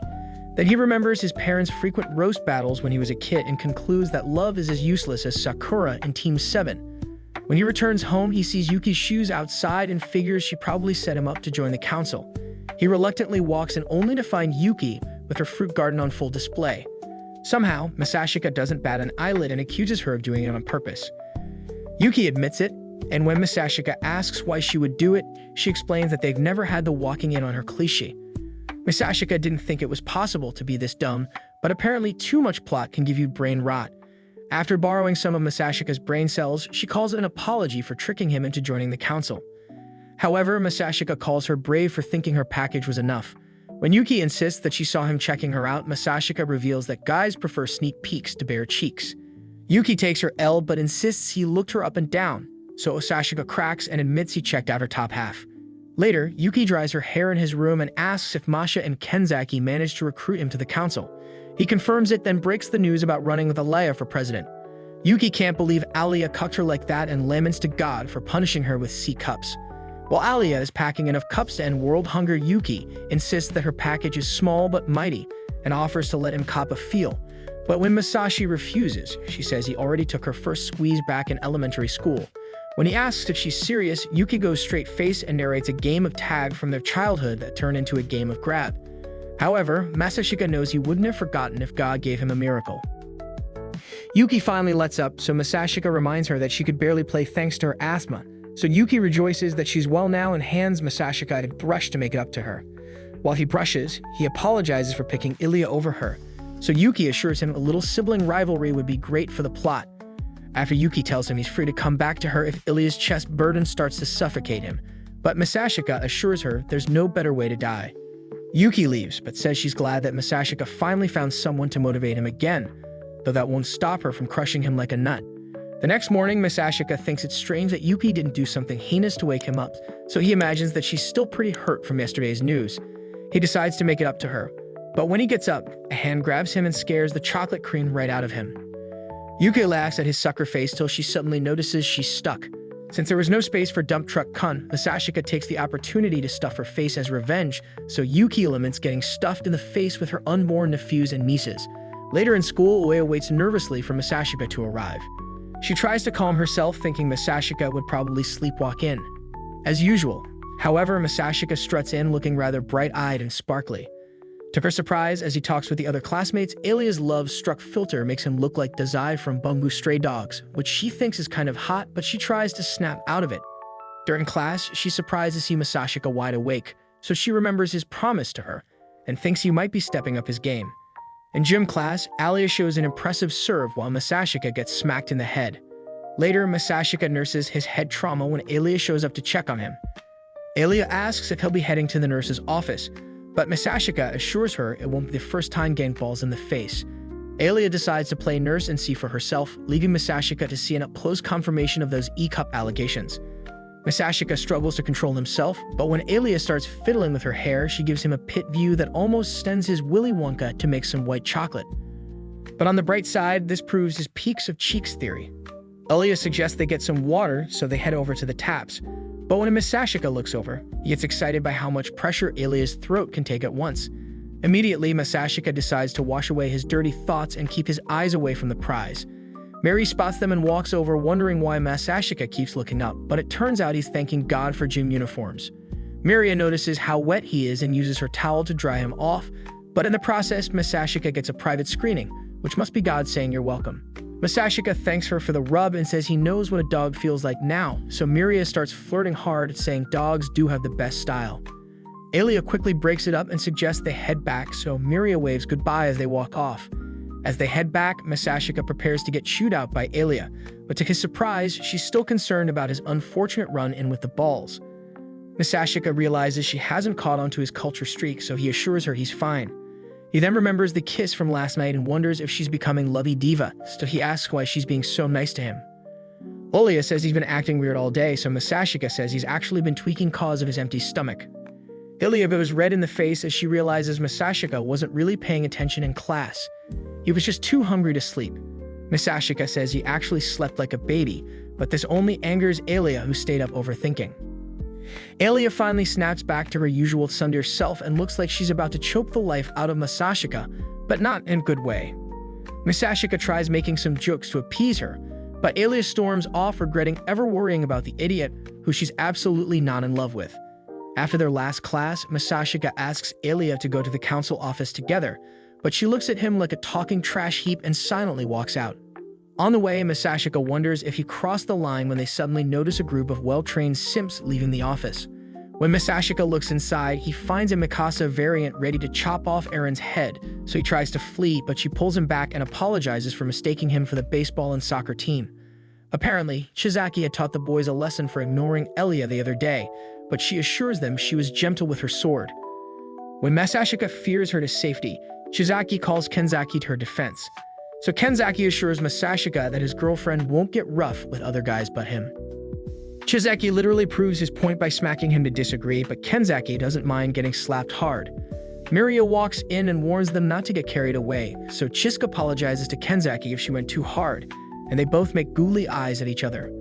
Then he remembers his parents' frequent roast battles when he was a kid and concludes that love is as useless as Sakura in Team 7. When he returns home, he sees Yuki's shoes outside and figures she probably set him up to join the council. He reluctantly walks in only to find Yuki with her fruit garden on full display. Somehow, Masachika doesn't bat an eyelid and accuses her of doing it on purpose. Yuki admits it, and when Masachika asks why she would do it, she explains that they've never had the walking in on her cliché. Masachika didn't think it was possible to be this dumb, but apparently too much plot can give you brain rot. After borrowing some of Masachika's brain cells, she calls it an apology for tricking him into joining the council. However, Masachika calls her brave for thinking her package was enough. When Yuki insists that she saw him checking her out, Masachika reveals that guys prefer sneak peeks to bare cheeks. Yuki takes her L but insists he looked her up and down, so Masachika cracks and admits he checked out her top half. Later, Yuki dries her hair in his room and asks if Masha and Kenzaki managed to recruit him to the council. He confirms it, then breaks the news about running with Alya for president. Yuki can't believe Alya cucked her like that and laments to God for punishing her with C-cups. While Alya is packing enough cups to end world hunger, Yuki insists that her package is small but mighty and offers to let him cop a feel. But when Masashi refuses, she says he already took her first squeeze back in elementary school. When he asks if she's serious, Yuki goes straight-face and narrates a game of tag from their childhood that turned into a game of grab. However, Masachika knows he wouldn't have forgotten if God gave him a miracle. Yuki finally lets up, so Masachika reminds her that she could barely play thanks to her asthma. So Yuki rejoices that she's well now and hands Masachika a brush to make it up to her. While he brushes, he apologizes for picking Alya over her. So Yuki assures him a little sibling rivalry would be great for the plot. after Yuki tells him he's free to come back to her if Alya's chest burden starts to suffocate him. But Masachika assures her there's no better way to die. Yuki leaves, but says she's glad that Masachika finally found someone to motivate him again, though that won't stop her from crushing him like a nut. The next morning, Masachika thinks it's strange that Yuki didn't do something heinous to wake him up, so he imagines that she's still pretty hurt from yesterday's news. He decides to make it up to her, but when he gets up, a hand grabs him and scares the chocolate cream right out of him. Yuki laughs at his sucker face till she suddenly notices she's stuck. Since there was no space for dump truck Kun, Masachika takes the opportunity to stuff her face as revenge, so Yuki laments getting stuffed in the face with her unborn nephews and nieces. Later in school, Oya waits nervously for Masachika to arrive. She tries to calm herself, thinking Masachika would probably sleepwalk in. As usual, however, Masachika struts in looking rather bright-eyed and sparkly. To her surprise, as he talks with the other classmates, Alya's love-struck filter makes him look like Dazai from Bungu Stray Dogs, which she thinks is kind of hot, but she tries to snap out of it. During class, she's surprised to see Masachika wide awake, so she remembers his promise to her, and thinks he might be stepping up his game. In gym class, Alya shows an impressive serve while Masachika gets smacked in the head. Later, Masachika nurses his head trauma when Alya shows up to check on him. Alya asks if he'll be heading to the nurse's office, but Masachika assures her it won't be the first time getting balls in the face. Alya decides to play nurse and see for herself, leaving Masachika to see an up-close confirmation of those E-cup allegations. Masachika struggles to control himself, but when Alya starts fiddling with her hair, she gives him a pit view that almost sends his Willy Wonka to make some white chocolate. But on the bright side, this proves his peaks of cheeks theory. Alya suggests they get some water, so they head over to the taps. But when Masachika looks over, he gets excited by how much pressure Alya's throat can take at once. Immediately, Masachika decides to wash away his dirty thoughts and keep his eyes away from the prize. Mary spots them and walks over, wondering why Masachika keeps looking up, but it turns out he's thanking God for gym uniforms. Miria notices how wet he is and uses her towel to dry him off, but in the process, Masachika gets a private screening, which must be God saying you're welcome. Masachika thanks her for the rub and says he knows what a dog feels like now, so Miria starts flirting hard, saying dogs do have the best style. Alya quickly breaks it up and suggests they head back, so Miria waves goodbye as they walk off. As they head back, Masachika prepares to get chewed out by Alya, but to his surprise, she's still concerned about his unfortunate run-in with the balls. Masachika realizes she hasn't caught on to his culture streak, so he assures her he's fine. He then remembers the kiss from last night and wonders if she's becoming lovey diva, so he asks why she's being so nice to him. Alya says he's been acting weird all day, so Masachika says he's actually been tweaking cause of his empty stomach. Alya goes red in the face as she realizes Masachika wasn't really paying attention in class. He was just too hungry to sleep. Masachika says he actually slept like a baby, but this only angers Alya, who stayed up overthinking. Alya finally snaps back to her usual tsundere self and looks like she's about to choke the life out of Masachika, but not in a good way. Masachika tries making some jokes to appease her, but Alya storms off, regretting ever worrying about the idiot who she's absolutely not in love with. After their last class, Masachika asks Alya to go to the council office together, but she looks at him like a talking trash heap and silently walks out. On the way, Masachika wonders if he crossed the line when they suddenly notice a group of well-trained simps leaving the office. When Masachika looks inside, he finds a Mikasa variant ready to chop off Aaron's head, so he tries to flee, but she pulls him back and apologizes for mistaking him for the baseball and soccer team. Apparently, Shizaki had taught the boys a lesson for ignoring Alya the other day, but she assures them she was gentle with her sword. When Masachika fears her to safety, Shizaki calls Kenzaki to her defense. So Kenzaki assures Masachika that his girlfriend won't get rough with other guys but him. Shizaki literally proves his point by smacking him to disagree, but Kenzaki doesn't mind getting slapped hard. Miria walks in and warns them not to get carried away, so Chiska apologizes to Kenzaki if she went too hard, and they both make googly eyes at each other.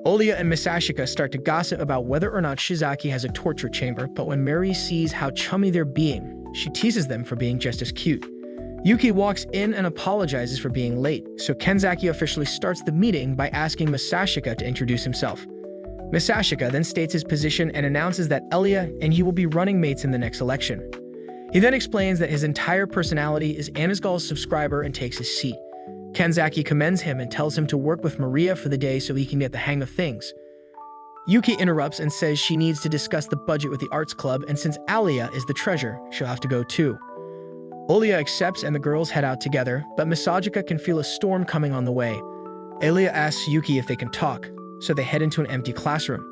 Alya and Masachika start to gossip about whether or not Shizaki has a torture chamber, but when Miri sees how chummy they're being, she teases them for being just as cute. Yuki walks in and apologizes for being late, so Kenzaki officially starts the meeting by asking Masachika to introduce himself. Masachika then states his position and announces that Alya and he will be running mates in the next election. He then explains that his entire personality is Anasgal's subscriber and takes his seat. Kenzaki commends him and tells him to work with Maria for the day so he can get the hang of things. Yuki interrupts and says she needs to discuss the budget with the arts club, and since Alya is the treasurer, she'll have to go too. Alya accepts and the girls head out together, but Masachika can feel a storm coming on the way. Alya asks Yuki if they can talk, so they head into an empty classroom.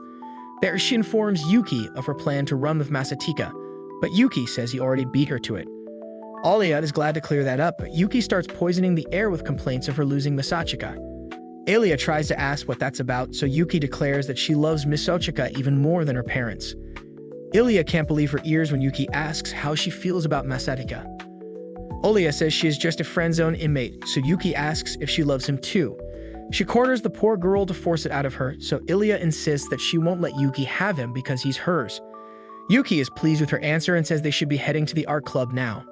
There, she informs Yuki of her plan to run with Masachika, but Yuki says he already beat her to it. Alya is glad to clear that up, but Yuki starts poisoning the air with complaints of her losing Masachika. Alya tries to ask what that's about, so Yuki declares that she loves Masachika even more than her parents. Alya can't believe her ears when Yuki asks how she feels about Masachika. Alya says she is just a friend-zone inmate, so Yuki asks if she loves him too. She corners the poor girl to force it out of her, so Alya insists that she won't let Yuki have him because he's hers. Yuki is pleased with her answer and says they should be heading to the art club now.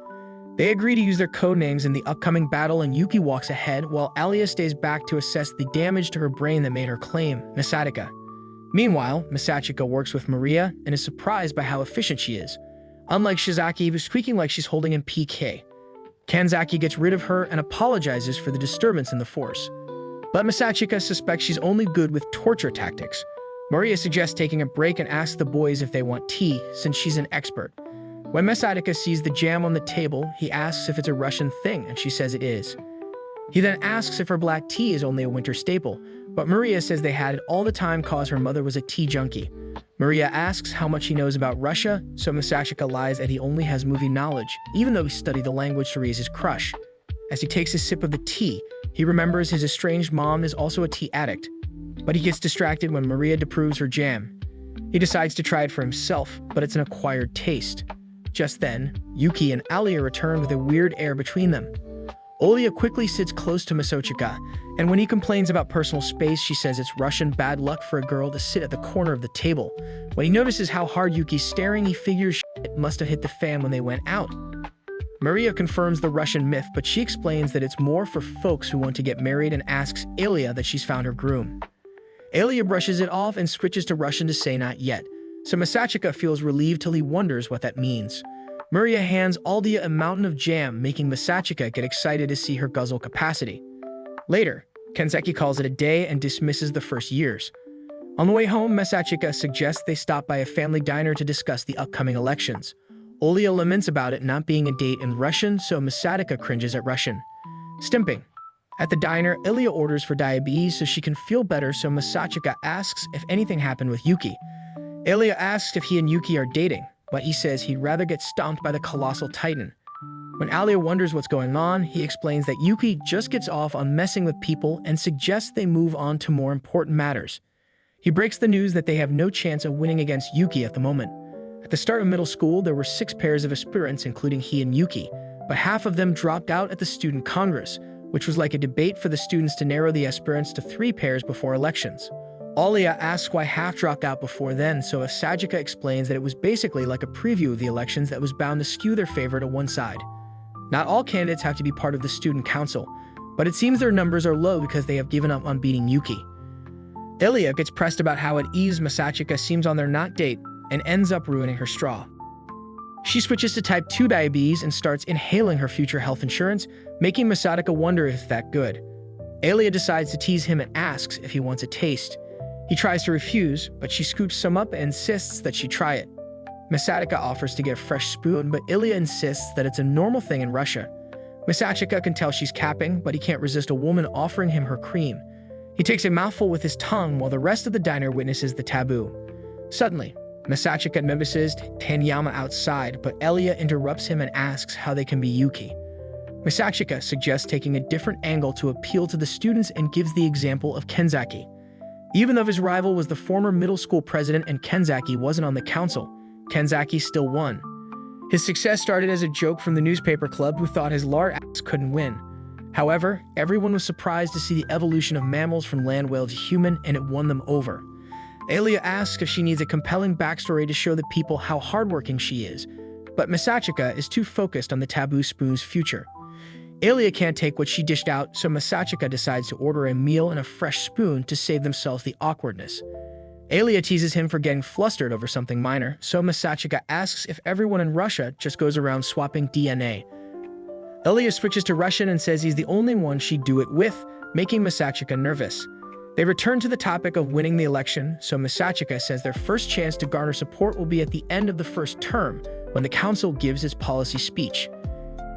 They agree to use their code names in the upcoming battle, and Yuki walks ahead while Alya stays back to assess the damage to her brain that made her claim Masachika. Meanwhile, Masachika works with Maria and is surprised by how efficient she is. Unlike Shizaki, who's squeaking like she's holding in PK. Kanzaki gets rid of her and apologizes for the disturbance in the force. But Masachika suspects she's only good with torture tactics. Maria suggests taking a break and asks the boys if they want tea, since she's an expert. When Masachika sees the jam on the table, he asks if it's a Russian thing, and she says it is. He then asks if her black tea is only a winter staple, but Maria says they had it all the time cause her mother was a tea junkie. Maria asks how much he knows about Russia, so Masachika lies that he only has movie knowledge, even though he studied the language to raise his crush. As he takes a sip of the tea, he remembers his estranged mom is also a tea addict, but he gets distracted when Maria disapproves her jam. He decides to try it for himself, but it's an acquired taste. Just then, Yuki and Alya return with a weird air between them. Alya quickly sits close to Masachika, and when he complains about personal space, she says it's Russian bad luck for a girl to sit at the corner of the table. When he notices how hard Yuki's staring, he figures shit must have hit the fan when they went out. Maria confirms the Russian myth, but she explains that it's more for folks who want to get married and asks Alya that she's found her groom. Alya brushes it off and switches to Russian to say not yet, so Masachika feels relieved till he wonders what that means. Maria hands Alya a mountain of jam, making Masachika get excited to see her guzzle capacity. Later, Kanzaki calls it a day and dismisses the first years. On the way home, Masachika suggests they stop by a family diner to discuss the upcoming elections. Alya laments about it not being a date in Russian, so Masachika cringes at Russian. Stimping. At the diner, Alya orders for diabetes so she can feel better, so Masachika asks if anything happened with Yuki. Alya asks if he and Yuki are dating, but he says he'd rather get stomped by the colossal titan. When Alya wonders what's going on, he explains that Yuki just gets off on messing with people and suggests they move on to more important matters. He breaks the news that they have no chance of winning against Yuki at the moment. At the start of middle school, there were 6 pairs of aspirants, including he and Yuki, but half of them dropped out at the student congress, which was like a debate for the students to narrow the aspirants to 3 pairs before elections. Alya asks why half dropped out before then, so Masachika explains that it was basically like a preview of the elections that was bound to skew their favor to one side. Not all candidates have to be part of the student council, but it seems their numbers are low because they have given up on beating Yuki. Alya gets pressed about how at ease Masachika seems on their not date and ends up ruining her straw. She switches to type 2 diabetes and starts inhaling her future health insurance, making Masachika wonder if it's that good. Alya decides to tease him and asks if he wants a taste. He tries to refuse, but she scoops some up and insists that she try it. Masachika offers to get a fresh spoon, but Alya insists that it's a normal thing in Russia. Masachika can tell she's capping, but he can't resist a woman offering him her cream. He takes a mouthful with his tongue while the rest of the diner witnesses the taboo. Suddenly, Masachika notices Tanyama outside, but Alya interrupts him and asks how they can be Yuki. Masachika suggests taking a different angle to appeal to the students and gives the example of Kanzaki. Even though his rival was the former middle school president and Kanzaki wasn't on the council, Kanzaki still won. His success started as a joke from the newspaper club who thought his lar ass couldn't win. However, everyone was surprised to see the evolution of mammals from land whale to human, and it won them over. Alya asks if she needs a compelling backstory to show the people how hardworking she is, but Masachika is too focused on the taboo spoon's future. Alya can't take what she dished out, so Masachika decides to order a meal and a fresh spoon to save themselves the awkwardness. Alya teases him for getting flustered over something minor, so Masachika asks if everyone in Russia just goes around swapping DNA. Alya switches to Russian and says he's the only one she'd do it with, making Masachika nervous. They return to the topic of winning the election, so Masachika says their first chance to garner support will be at the end of the first term, when the council gives its policy speech.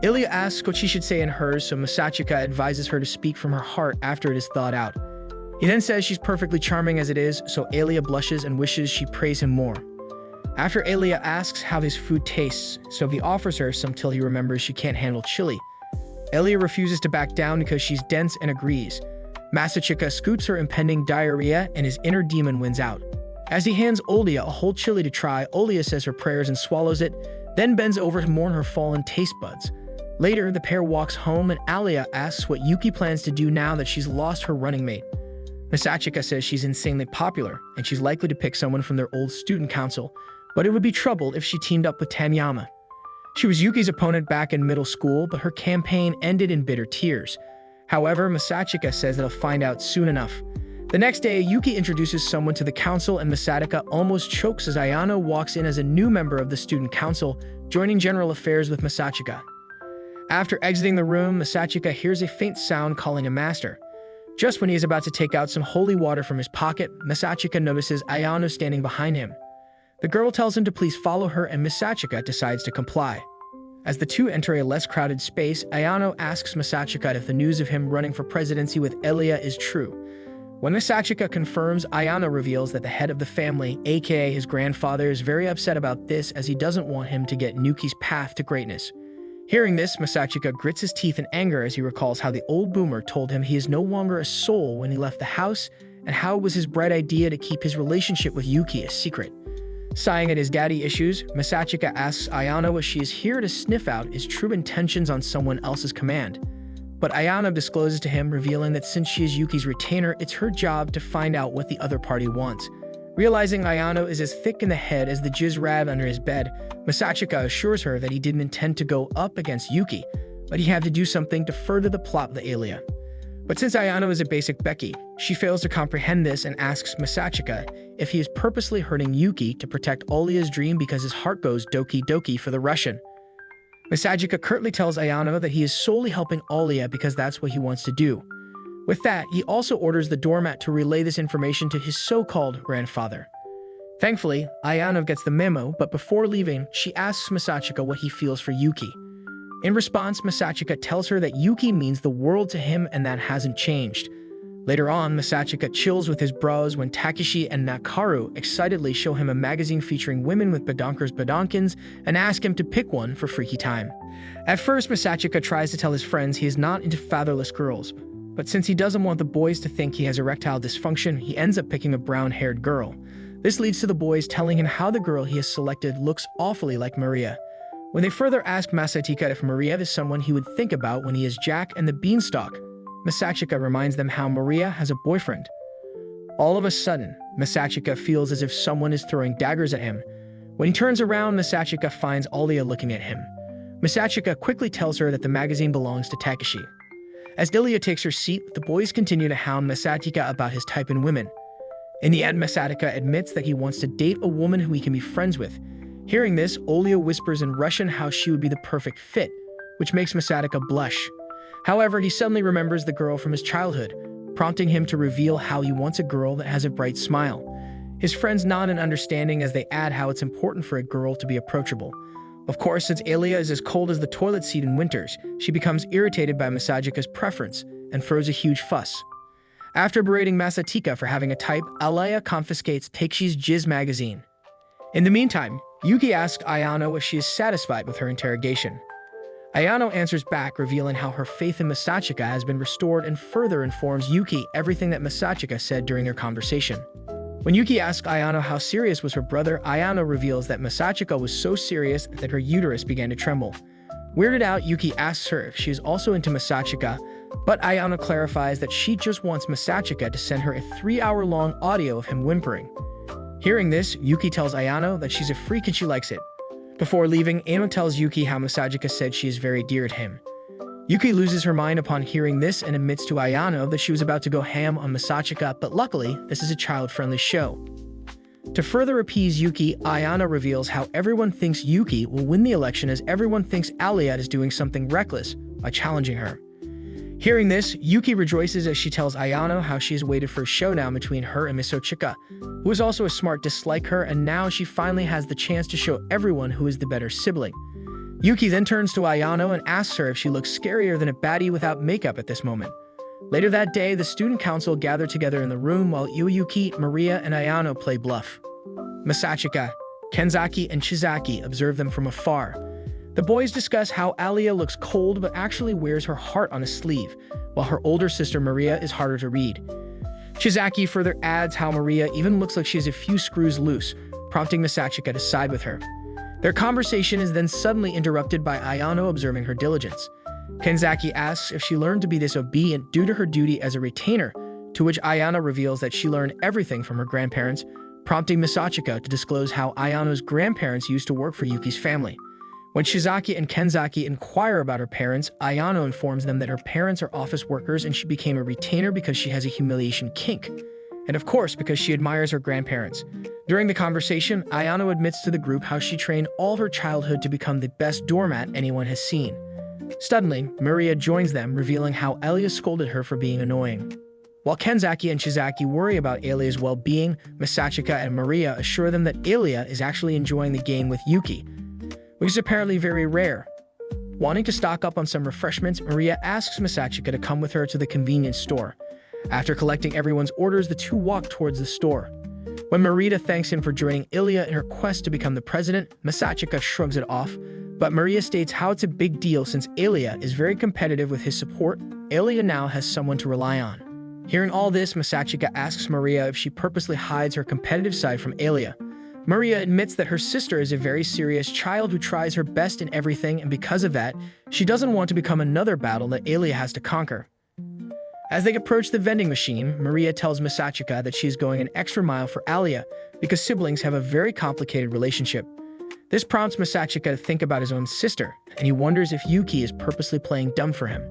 Alya asks what she should say in hers, so Masachika advises her to speak from her heart after it is thought out. He then says she's perfectly charming as it is, so Alya blushes and wishes she praise him more. After Alya asks how his food tastes, Sophie offers her some till he remembers she can't handle chili. Alya refuses to back down because she's dense and agrees. Masachika scoots her impending diarrhea and his inner demon wins out. As he hands Alya a whole chili to try, Alya says her prayers and swallows it, then bends over to mourn her fallen taste buds. Later, the pair walks home and Alya asks what Yuki plans to do now that she's lost her running mate. Masachika says she's insanely popular and she's likely to pick someone from their old student council, but it would be trouble if she teamed up with Tamiyama. She was Yuki's opponent back in middle school, but her campaign ended in bitter tears. However, Masachika says they'll find out soon enough. The next day, Yuki introduces someone to the council and Masachika almost chokes as Ayano walks in as a new member of the student council, joining general affairs with Masachika. After exiting the room, Masachika hears a faint sound calling a master. Just when he is about to take out some holy water from his pocket, Masachika notices Ayano standing behind him. The girl tells him to please follow her and Masachika decides to comply. As the two enter a less crowded space, Ayano asks Masachika if the news of him running for presidency with Alya is true. When Masachika confirms, Ayano reveals that the head of the family, aka his grandfather, is very upset about this as he doesn't want him to get Nuki's path to greatness. Hearing this, Masachika grits his teeth in anger as he recalls how the old boomer told him he is no longer a soul when he left the house and how it was his bright idea to keep his relationship with Yuki a secret. Sighing at his daddy issues, Masachika asks Ayano if she is here to sniff out his true intentions on someone else's command. But Ayano discloses to him, revealing that since she is Yuki's retainer, it's her job to find out what the other party wants. Realizing Ayano is as thick in the head as the jizz rag under his bed, Masachika assures her that he didn't intend to go up against Yuki, but he had to do something to further the plot with Alya. But since Ayano is a basic Becky, she fails to comprehend this and asks Masachika if he is purposely hurting Yuki to protect Alya's dream because his heart goes doki doki for the Russian. Masachika curtly tells Ayano that he is solely helping Alya because that's what he wants to do. With that, he also orders the doormat to relay this information to his so-called grandfather. Thankfully, Ayano gets the memo, but before leaving, she asks Masachika what he feels for Yuki. In response, Masachika tells her that Yuki means the world to him and that hasn't changed. Later on, Masachika chills with his bros when Takeshi and Nakaru excitedly show him a magazine featuring women with badonkers badonkins and ask him to pick one for freaky time. At first, Masachika tries to tell his friends he is not into fatherless girls, but since he doesn't want the boys to think he has erectile dysfunction, he ends up picking a brown-haired girl. This leads to the boys telling him how the girl he has selected looks awfully like Maria. When they further ask Masachika if Maria is someone he would think about when he is Jack and the Beanstalk, Masachika reminds them how Maria has a boyfriend. All of a sudden, Masachika feels as if someone is throwing daggers at him. When he turns around, Masachika finds Alya looking at him. Masachika quickly tells her that the magazine belongs to Takeshi. As Alya takes her seat, the boys continue to hound Masachika about his type in women. In the end, Masachika admits that he wants to date a woman who he can be friends with. Hearing this, Alya whispers in Russian how she would be the perfect fit, which makes Masachika blush. However, he suddenly remembers the girl from his childhood, prompting him to reveal how he wants a girl that has a bright smile. His friends nod in understanding as they add how it's important for a girl to be approachable. Of course, since Alya is as cold as the toilet seat in winters, she becomes irritated by Masachika's preference and throws a huge fuss. After berating Masachika for having a type, Alya confiscates Takeshi's Jizz magazine. In the meantime, Yuki asks Ayano if she is satisfied with her interrogation. Ayano answers back, revealing how her faith in Masachika has been restored and further informs Yuki everything that Masachika said during their conversation. When Yuki asks Ayano how serious was her brother, Ayano reveals that Masachika was so serious that her uterus began to tremble. Weirded out, Yuki asks her if she is also into Masachika, but Ayano clarifies that she just wants Masachika to send her a 3-hour-long audio of him whimpering. Hearing this, Yuki tells Ayano that she's a freak and she likes it. Before leaving, Ayano tells Yuki how Masachika said she is very dear to him. Yuki loses her mind upon hearing this and admits to Ayano that she was about to go ham on Masachika, but luckily, this is a child-friendly show. To further appease Yuki, Ayano reveals how everyone thinks Yuki will win the election as everyone thinks Alya is doing something reckless by challenging her. Hearing this, Yuki rejoices as she tells Ayano how she has waited for a showdown between her and Masachika, who is also a smart just like her, and now she finally has the chance to show everyone who is the better sibling. Yuki then turns to Ayano and asks her if she looks scarier than a baddie without makeup at this moment. Later that day, the student council gather together in the room while Yuki, Maria, and Ayano play bluff. Masachika, Kenzaki, and Chizaki observe them from afar. The boys discuss how Alya looks cold but actually wears her heart on a sleeve, while her older sister Maria is harder to read. Chizaki further adds how Maria even looks like she has a few screws loose, prompting Masachika to side with her. Their conversation is then suddenly interrupted by Ayano observing her diligence. Kenzaki asks if she learned to be this obedient due to her duty as a retainer, to which Ayano reveals that she learned everything from her grandparents, prompting Masachika to disclose how Ayano's grandparents used to work for Yuki's family. When Shizaki and Kenzaki inquire about her parents, Ayano informs them that her parents are office workers and she became a retainer because she has a humiliation kink. And of course, because she admires her grandparents. During the conversation, Ayano admits to the group how she trained all her childhood to become the best doormat anyone has seen. Suddenly, Maria joins them, revealing how Alya scolded her for being annoying. While Kenzaki and Chizaki worry about Alya's well-being, Masachika and Maria assure them that Alya is actually enjoying the game with Yuki, which is apparently very rare. Wanting to stock up on some refreshments, Maria asks Masachika to come with her to the convenience store. After collecting everyone's orders, the two walk towards the store. When Maria thanks him for joining Alya in her quest to become the president, Masachika shrugs it off, but Maria states how it's a big deal since Alya is very competitive with his support. Alya now has someone to rely on. Hearing all this, Masachika asks Maria if she purposely hides her competitive side from Alya. Maria admits that her sister is a very serious child who tries her best in everything, and because of that, she doesn't want to become another battle that Alya has to conquer. As they approach the vending machine, Maria tells Masachika that she is going an extra mile for Alya because siblings have a very complicated relationship. This prompts Masachika to think about his own sister, and he wonders if Yuki is purposely playing dumb for him.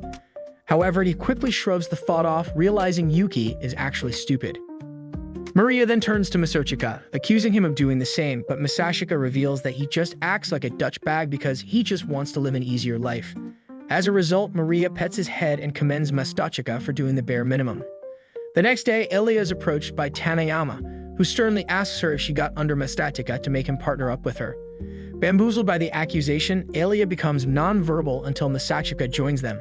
However, he quickly shrugs the thought off, realizing Yuki is actually stupid. Maria then turns to Masachika, accusing him of doing the same, but Masachika reveals that he just acts like a Dutch bag because he just wants to live an easier life. As a result, Maria pets his head and commends Masachika for doing the bare minimum. The next day, Alya is approached by Tanayama, who sternly asks her if she got under Masachika to make him partner up with her. Bamboozled by the accusation, Alya becomes non-verbal until Masachika joins them.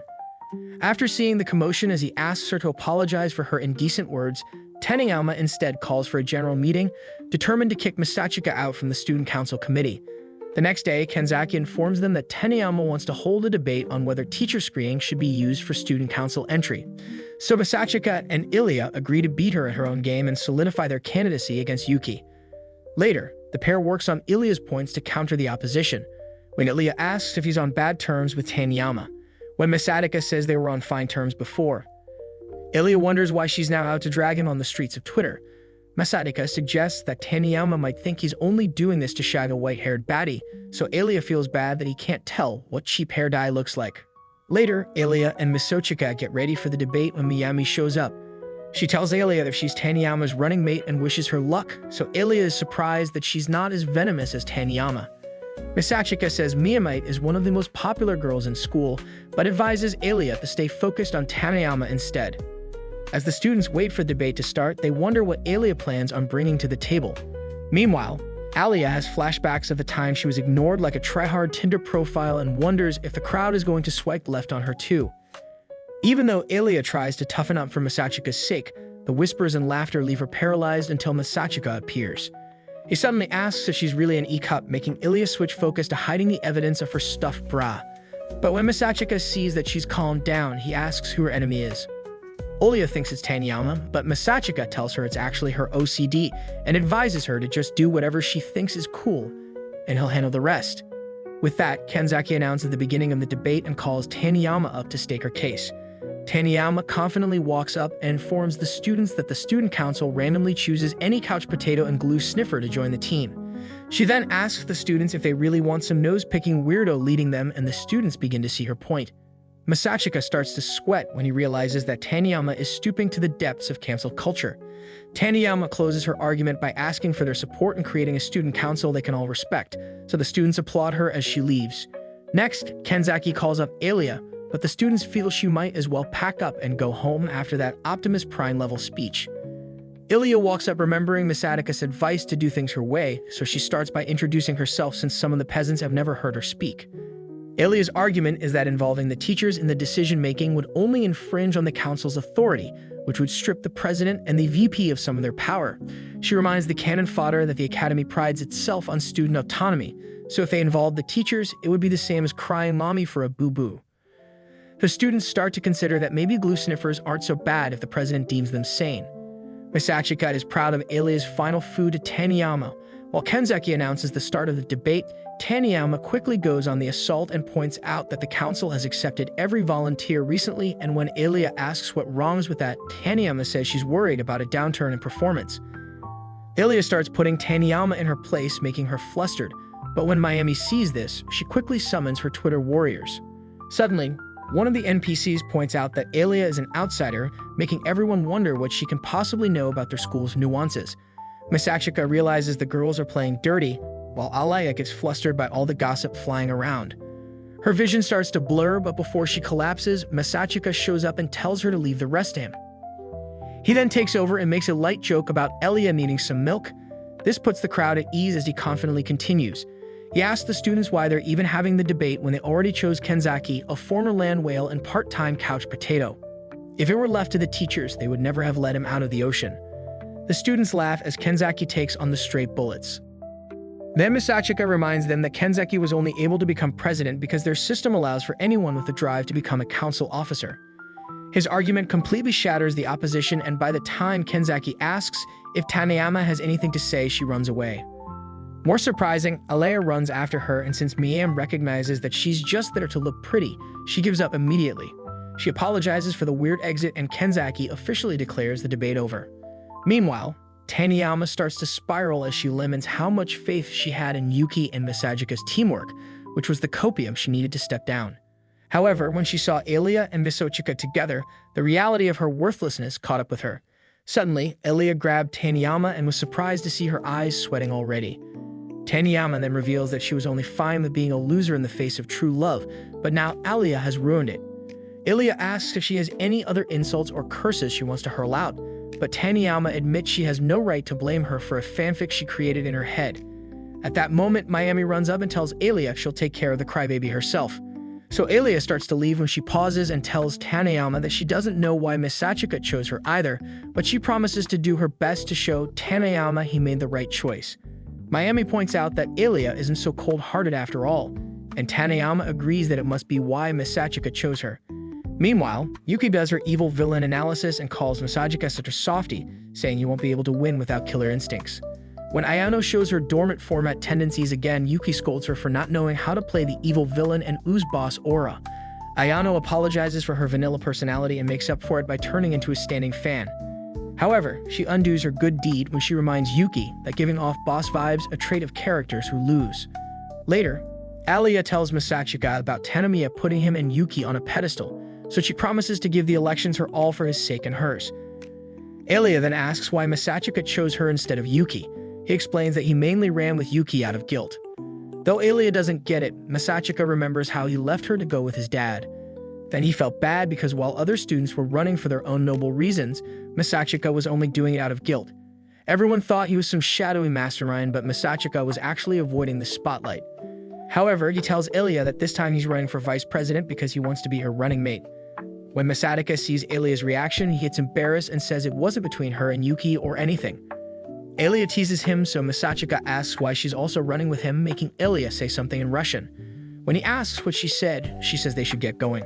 After seeing the commotion as he asks her to apologize for her indecent words, Tanayama instead calls for a general meeting, determined to kick Masachika out from the student council committee. The next day, Kenzaki informs them that Tanayama wants to hold a debate on whether teacher screening should be used for student council entry. So Masachika and Alya agree to beat her at her own game and solidify their candidacy against Yuki. Later, the pair works on Alya's points to counter the opposition, when Alya asks if he's on bad terms with Tanayama, when Masachika says they were on fine terms before. Alya wonders why she's now out to drag him on the streets of Twitter. Masachika suggests that Tanayama might think he's only doing this to shag a white-haired baddie, so Alya feels bad that he can't tell what cheap hair dye looks like. Later, Alya and Masachika get ready for the debate when Miyami shows up. She tells Alya that she's Tanayama's running mate and wishes her luck, so Alya is surprised that she's not as venomous as Tanayama. Masachika says Miyamite is one of the most popular girls in school, but advises Alya to stay focused on Tanayama instead. As the students wait for the debate to start, they wonder what Alya plans on bringing to the table. Meanwhile, Alya has flashbacks of the time she was ignored like a try-hard Tinder profile and wonders if the crowd is going to swipe left on her too. Even though Alya tries to toughen up for Masachika's sake, the whispers and laughter leave her paralyzed until Masachika appears. He suddenly asks if she's really an E-cup, making Alya switch focus to hiding the evidence of her stuffed bra. But when Masachika sees that she's calmed down, he asks who her enemy is. Alya thinks it's Tanayama, but Masachika tells her it's actually her OCD and advises her to just do whatever she thinks is cool, and he'll handle the rest. With that, Kenzaki announces the beginning of the debate and calls Tanayama up to stake her case. Tanayama confidently walks up and informs the students that the student council randomly chooses any couch potato and glue sniffer to join the team. She then asks the students if they really want some nose-picking weirdo leading them, and the students begin to see her point. Masachika starts to sweat when he realizes that Tanayama is stooping to the depths of cancel culture. Tanayama closes her argument by asking for their support in creating a student council they can all respect, so the students applaud her as she leaves. Next, Kenzaki calls up Alya, but the students feel she might as well pack up and go home after that Optimus Prime-level speech. Alya walks up remembering Masachika's advice to do things her way, so she starts by introducing herself since some of the peasants have never heard her speak. Alya's argument is that involving the teachers in the decision-making would only infringe on the council's authority, which would strip the president and the VP of some of their power. She reminds the cannon fodder that the academy prides itself on student autonomy, so if they involved the teachers, it would be the same as crying mommy for a boo-boo. The students start to consider that maybe glue sniffers aren't so bad if the president deems them sane. Masachika is proud of Alya's final food to Taniyama. While Kenzaki announces the start of the debate, Taniyama quickly goes on the assault and points out that the council has accepted every volunteer recently, and when Alya asks what wrongs with that, Taniyama says she's worried about a downturn in performance. Alya starts putting Taniyama in her place, making her flustered, but when Mayami sees this, she quickly summons her Twitter warriors. Suddenly, one of the NPCs points out that Alya is an outsider, making everyone wonder what she can possibly know about their school's nuances. Masachika realizes the girls are playing dirty, while Alya gets flustered by all the gossip flying around. Her vision starts to blur, but before she collapses, Masachika shows up and tells her to leave the rest to him. He then takes over and makes a light joke about Alya needing some milk. This puts the crowd at ease as he confidently continues. He asks the students why they're even having the debate when they already chose Kenzaki, a former land whale and part-time couch potato. If it were left to the teachers, they would never have let him out of the ocean. The students laugh as Kenzaki takes on the straight bullets. Then Masachika reminds them that Kenzaki was only able to become president because their system allows for anyone with the drive to become a council officer. His argument completely shatters the opposition, and by the time Kenzaki asks if Taniyama has anything to say, she runs away. More surprising, Alya runs after her, and since Miam recognizes that she's just there to look pretty, she gives up immediately. She apologizes for the weird exit, and Kenzaki officially declares the debate over. Meanwhile, Taniyama starts to spiral as she laments how much faith she had in Yuki and Masachika's teamwork, which was the copium she needed to step down. However, when she saw Alya and Masachika together, the reality of her worthlessness caught up with her. Suddenly, Alya grabbed Taniyama and was surprised to see her eyes sweating already. Taniyama then reveals that she was only fine with being a loser in the face of true love, but now Alya has ruined it. Alya asks if she has any other insults or curses she wants to hurl out, but Taniyama admits she has no right to blame her for a fanfic she created in her head. At that moment, Mayami runs up and tells Alya she'll take care of the crybaby herself. So Alya starts to leave when she pauses and tells Taniyama that she doesn't know why Masachika chose her either, but she promises to do her best to show Taniyama he made the right choice. Mayami points out that Alya isn't so cold-hearted after all, and Taniyama agrees that it must be why Masachika chose her. Meanwhile, Yuki does her evil villain analysis and calls Masachika such a softie, saying you won't be able to win without killer instincts. When Ayano shows her dormant format tendencies again, Yuki scolds her for not knowing how to play the evil villain and ooze boss aura. Ayano apologizes for her vanilla personality and makes up for it by turning into a standing fan. However, she undoes her good deed when she reminds Yuki that giving off boss vibes a trait of characters who lose. Later, Alya tells Masachika about Tanamiya putting him and Yuki on a pedestal, so she promises to give the elections her all for his sake and hers. Alya then asks why Masachika chose her instead of Yuki. He explains that he mainly ran with Yuki out of guilt. Though Alya doesn't get it, Masachika remembers how he left her to go with his dad. Then he felt bad because while other students were running for their own noble reasons, Masachika was only doing it out of guilt. Everyone thought he was some shadowy mastermind, but Masachika was actually avoiding the spotlight. However, he tells Alya that this time he's running for vice president because he wants to be her running mate. When Masachika sees Alya's reaction, he gets embarrassed and says it wasn't between her and Yuki or anything. Alya teases him, so Masachika asks why she's also running with him, making Alya say something in Russian. When he asks what she says they should get going.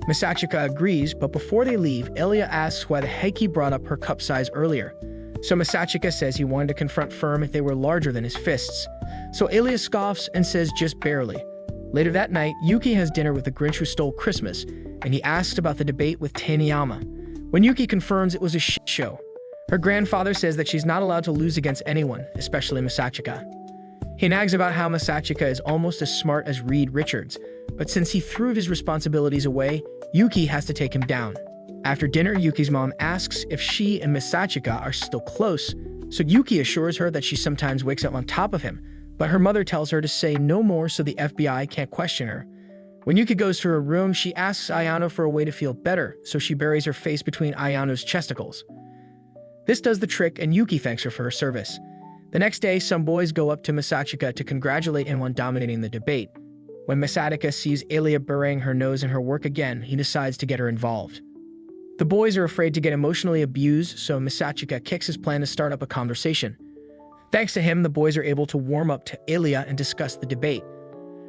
Masachika agrees, but before they leave, Alya asks why the heck he brought up her cup size earlier. So Masachika says he wanted to confront Firm if they were larger than his fists. So Alya scoffs and says just barely. Later that night, Yuki has dinner with the Grinch who stole Christmas, and he asks about the debate with Taniyama. When Yuki confirms it was a shit show, her grandfather says that she's not allowed to lose against anyone, especially Masachika. He nags about how Masachika is almost as smart as Reed Richards, but since he threw his responsibilities away, Yuki has to take him down. After dinner, Yuki's mom asks if she and Masachika are still close, so Yuki assures her that she sometimes wakes up on top of him, but her mother tells her to say no more so the FBI can't question her. When Yuki goes to her room, she asks Ayano for a way to feel better, so she buries her face between Ayano's chesticles. This does the trick, and Yuki thanks her for her service. The next day, some boys go up to Masachika to congratulate him on dominating the debate. When Masachika sees Alya burying her nose in her work again, he decides to get her involved. The boys are afraid to get emotionally abused, so Masachika kicks his plan to start up a conversation. Thanks to him, the boys are able to warm up to Alya and discuss the debate.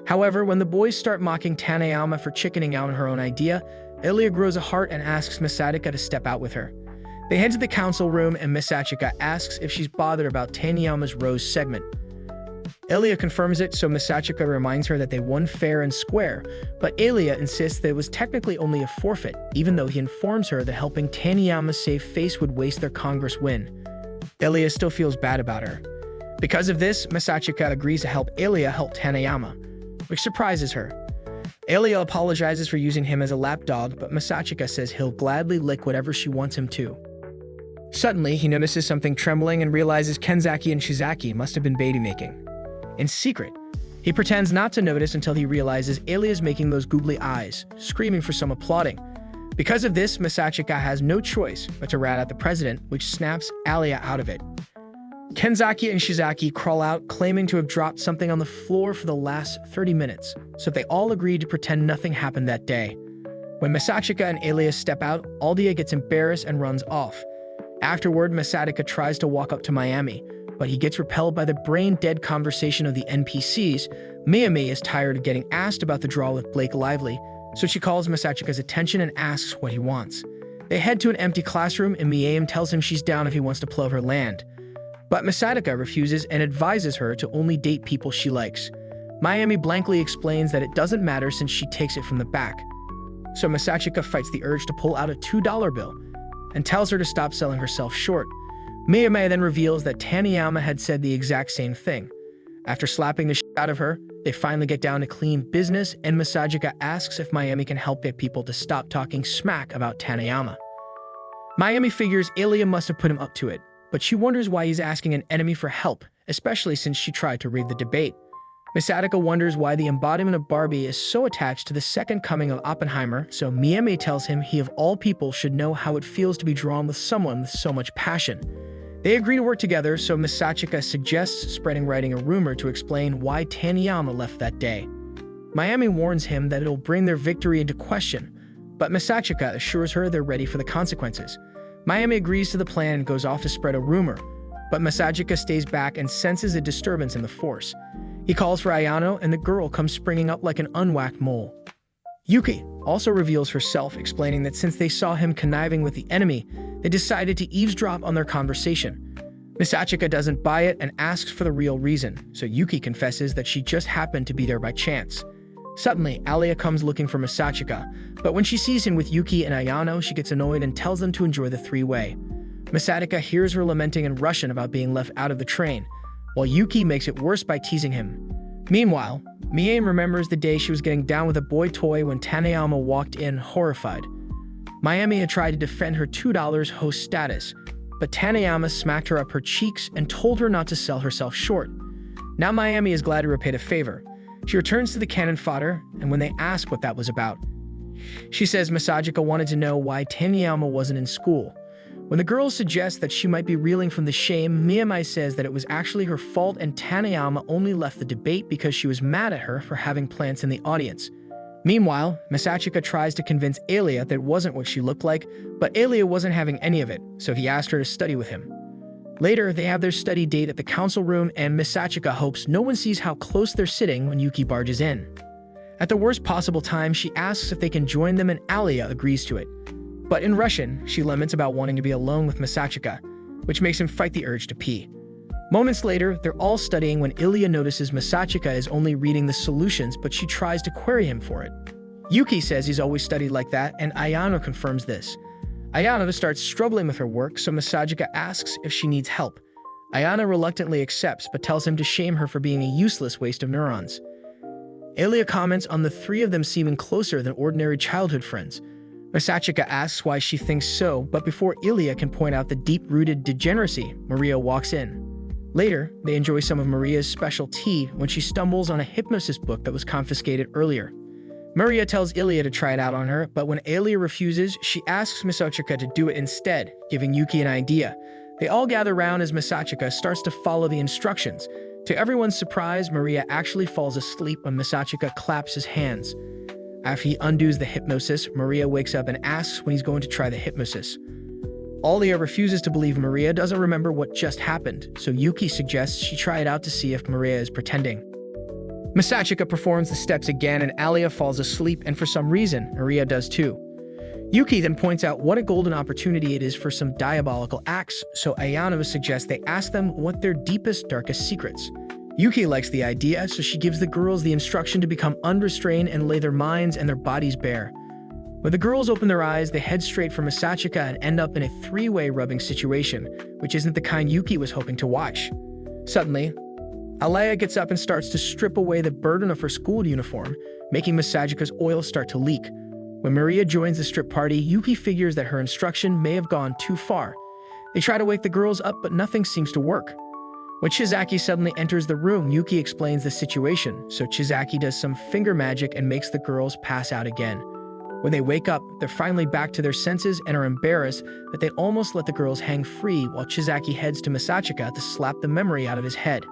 However, when the boys start mocking Tanayama for chickening out on her own idea, Alya grows a heart and asks Masachika to step out with her. They head to the council room and Masachika asks if she's bothered about Tanayama's rose segment. Alya confirms it, so Masachika reminds her that they won fair and square, but Alya insists that it was technically only a forfeit, even though he informs her that helping Tanayama save face would waste their Congress win. Alya still feels bad about her. Because of this, Masachika agrees to help Alya help Tanayama, which surprises her. Alya apologizes for using him as a lapdog, but Masachika says he'll gladly lick whatever she wants him to. Suddenly, he notices something trembling and realizes Kenzaki and Shizaki must have been baby-making. In secret, he pretends not to notice until he realizes Alya is making those googly eyes, screaming for some applauding. Because of this, Masachika has no choice but to rat at the president, which snaps Alya out of it. Kenzaki and Shizaki crawl out, claiming to have dropped something on the floor for the last 30 minutes, so they all agree to pretend nothing happened that day. When Masachika and Alya step out, Alya gets embarrassed and runs off. Afterward, Masachika tries to walk up to Miami, but he gets repelled by the brain-dead conversation of the NPCs. Miami is tired of getting asked about the draw with Blake Lively, so she calls Masachika's attention and asks what he wants. They head to an empty classroom and Miami tells him she's down if he wants to plow her land. But Masachika refuses and advises her to only date people she likes. Miami blankly explains that it doesn't matter since she takes it from the back. So Masachika fights the urge to pull out a $2 bill and tells her to stop selling herself short. Miami then reveals that Tanayama had said the exact same thing. After slapping the shit out of her, they finally get down to clean business, and Masachika asks if Miami can help get people to stop talking smack about Tanayama. Miami figures Alya must have put him up to it, but she wonders why he's asking an enemy for help, especially since she tried to read the debate. Masachika wonders why the embodiment of Barbie is so attached to the second coming of Oppenheimer, so Miami tells him he of all people should know how it feels to be drawn with someone with so much passion. They agree to work together, so Masachika suggests writing a rumor to explain why Tanayama left that day. Miami warns him that it'll bring their victory into question, but Masachika assures her they're ready for the consequences. Miami agrees to the plan and goes off to spread a rumor, but Masachika stays back and senses a disturbance in the force. He calls for Ayano, and the girl comes springing up like an unwhacked mole. Yuki also reveals herself, explaining that since they saw him conniving with the enemy, they decided to eavesdrop on their conversation. Masachika doesn't buy it and asks for the real reason, so Yuki confesses that she just happened to be there by chance. Suddenly, Alya comes looking for Masachika, but when she sees him with Yuki and Ayano, she gets annoyed and tells them to enjoy the three-way. Masachika hears her lamenting in Russian about being left out of the train, while Yuki makes it worse by teasing him. Meanwhile, Miami remembers the day she was getting down with a boy toy when Tanayama walked in, horrified. Miami had tried to defend her $2 host status, but Tanayama smacked her up her cheeks and told her not to sell herself short. Now Miami is glad to repay the favor. She returns to the cannon fodder, and when they ask what that was about, she says Masachika wanted to know why Tanayama wasn't in school. When the girl suggests that she might be reeling from the shame, Miami says that it was actually her fault and Tanayama only left the debate because she was mad at her for having plants in the audience. Meanwhile, Masachika tries to convince Alya that it wasn't what she looked like, but Alya wasn't having any of it, so he asked her to study with him. Later, they have their study date at the council room, and Masachika hopes no one sees how close they're sitting when Yuki barges in. At the worst possible time, she asks if they can join them, and Alya agrees to it. But in Russian, she laments about wanting to be alone with Masachika, which makes him fight the urge to pee. Moments later, they're all studying when Alya notices Masachika is only reading the solutions, but she tries to query him for it. Yuki says he's always studied like that, and Ayano confirms this. Ayano starts struggling with her work, so Masachika asks if she needs help. Ayano reluctantly accepts, but tells him to shame her for being a useless waste of neurons. Alya comments on the three of them seeming closer than ordinary childhood friends. Masachika asks why she thinks so, but before Alya can point out the deep-rooted degeneracy, Maria walks in. Later, they enjoy some of Maria's special tea when she stumbles on a hypnosis book that was confiscated earlier. Maria tells Alya to try it out on her, but when Alya refuses, she asks Masachika to do it instead, giving Yuki an idea. They all gather round as Masachika starts to follow the instructions. To everyone's surprise, Maria actually falls asleep when Masachika claps his hands. After he undoes the hypnosis, Maria wakes up and asks when he's going to try the hypnosis. Alya refuses to believe Maria doesn't remember what just happened, so Yuki suggests she try it out to see if Maria is pretending. Masachika performs the steps again and Alya falls asleep, and for some reason, Maria does too. Yuki then points out what a golden opportunity it is for some diabolical acts, so Ayano suggests they ask them what their deepest, darkest secrets. Yuki likes the idea, so she gives the girls the instruction to become unrestrained and lay their minds and their bodies bare. When the girls open their eyes, they head straight for Masachika and end up in a three-way rubbing situation, which isn't the kind Yuki was hoping to watch. Suddenly, Alya gets up and starts to strip away the burden of her school uniform, making Masachika's oil start to leak. When Maria joins the strip party, Yuki figures that her instruction may have gone too far. They try to wake the girls up, but nothing seems to work. When Chizaki suddenly enters the room, Yuki explains the situation, so Chizaki does some finger magic and makes the girls pass out again. When they wake up, they're finally back to their senses and are embarrassed that they almost let the girls hang free, while Chizaki heads to Masachika to slap the memory out of his head.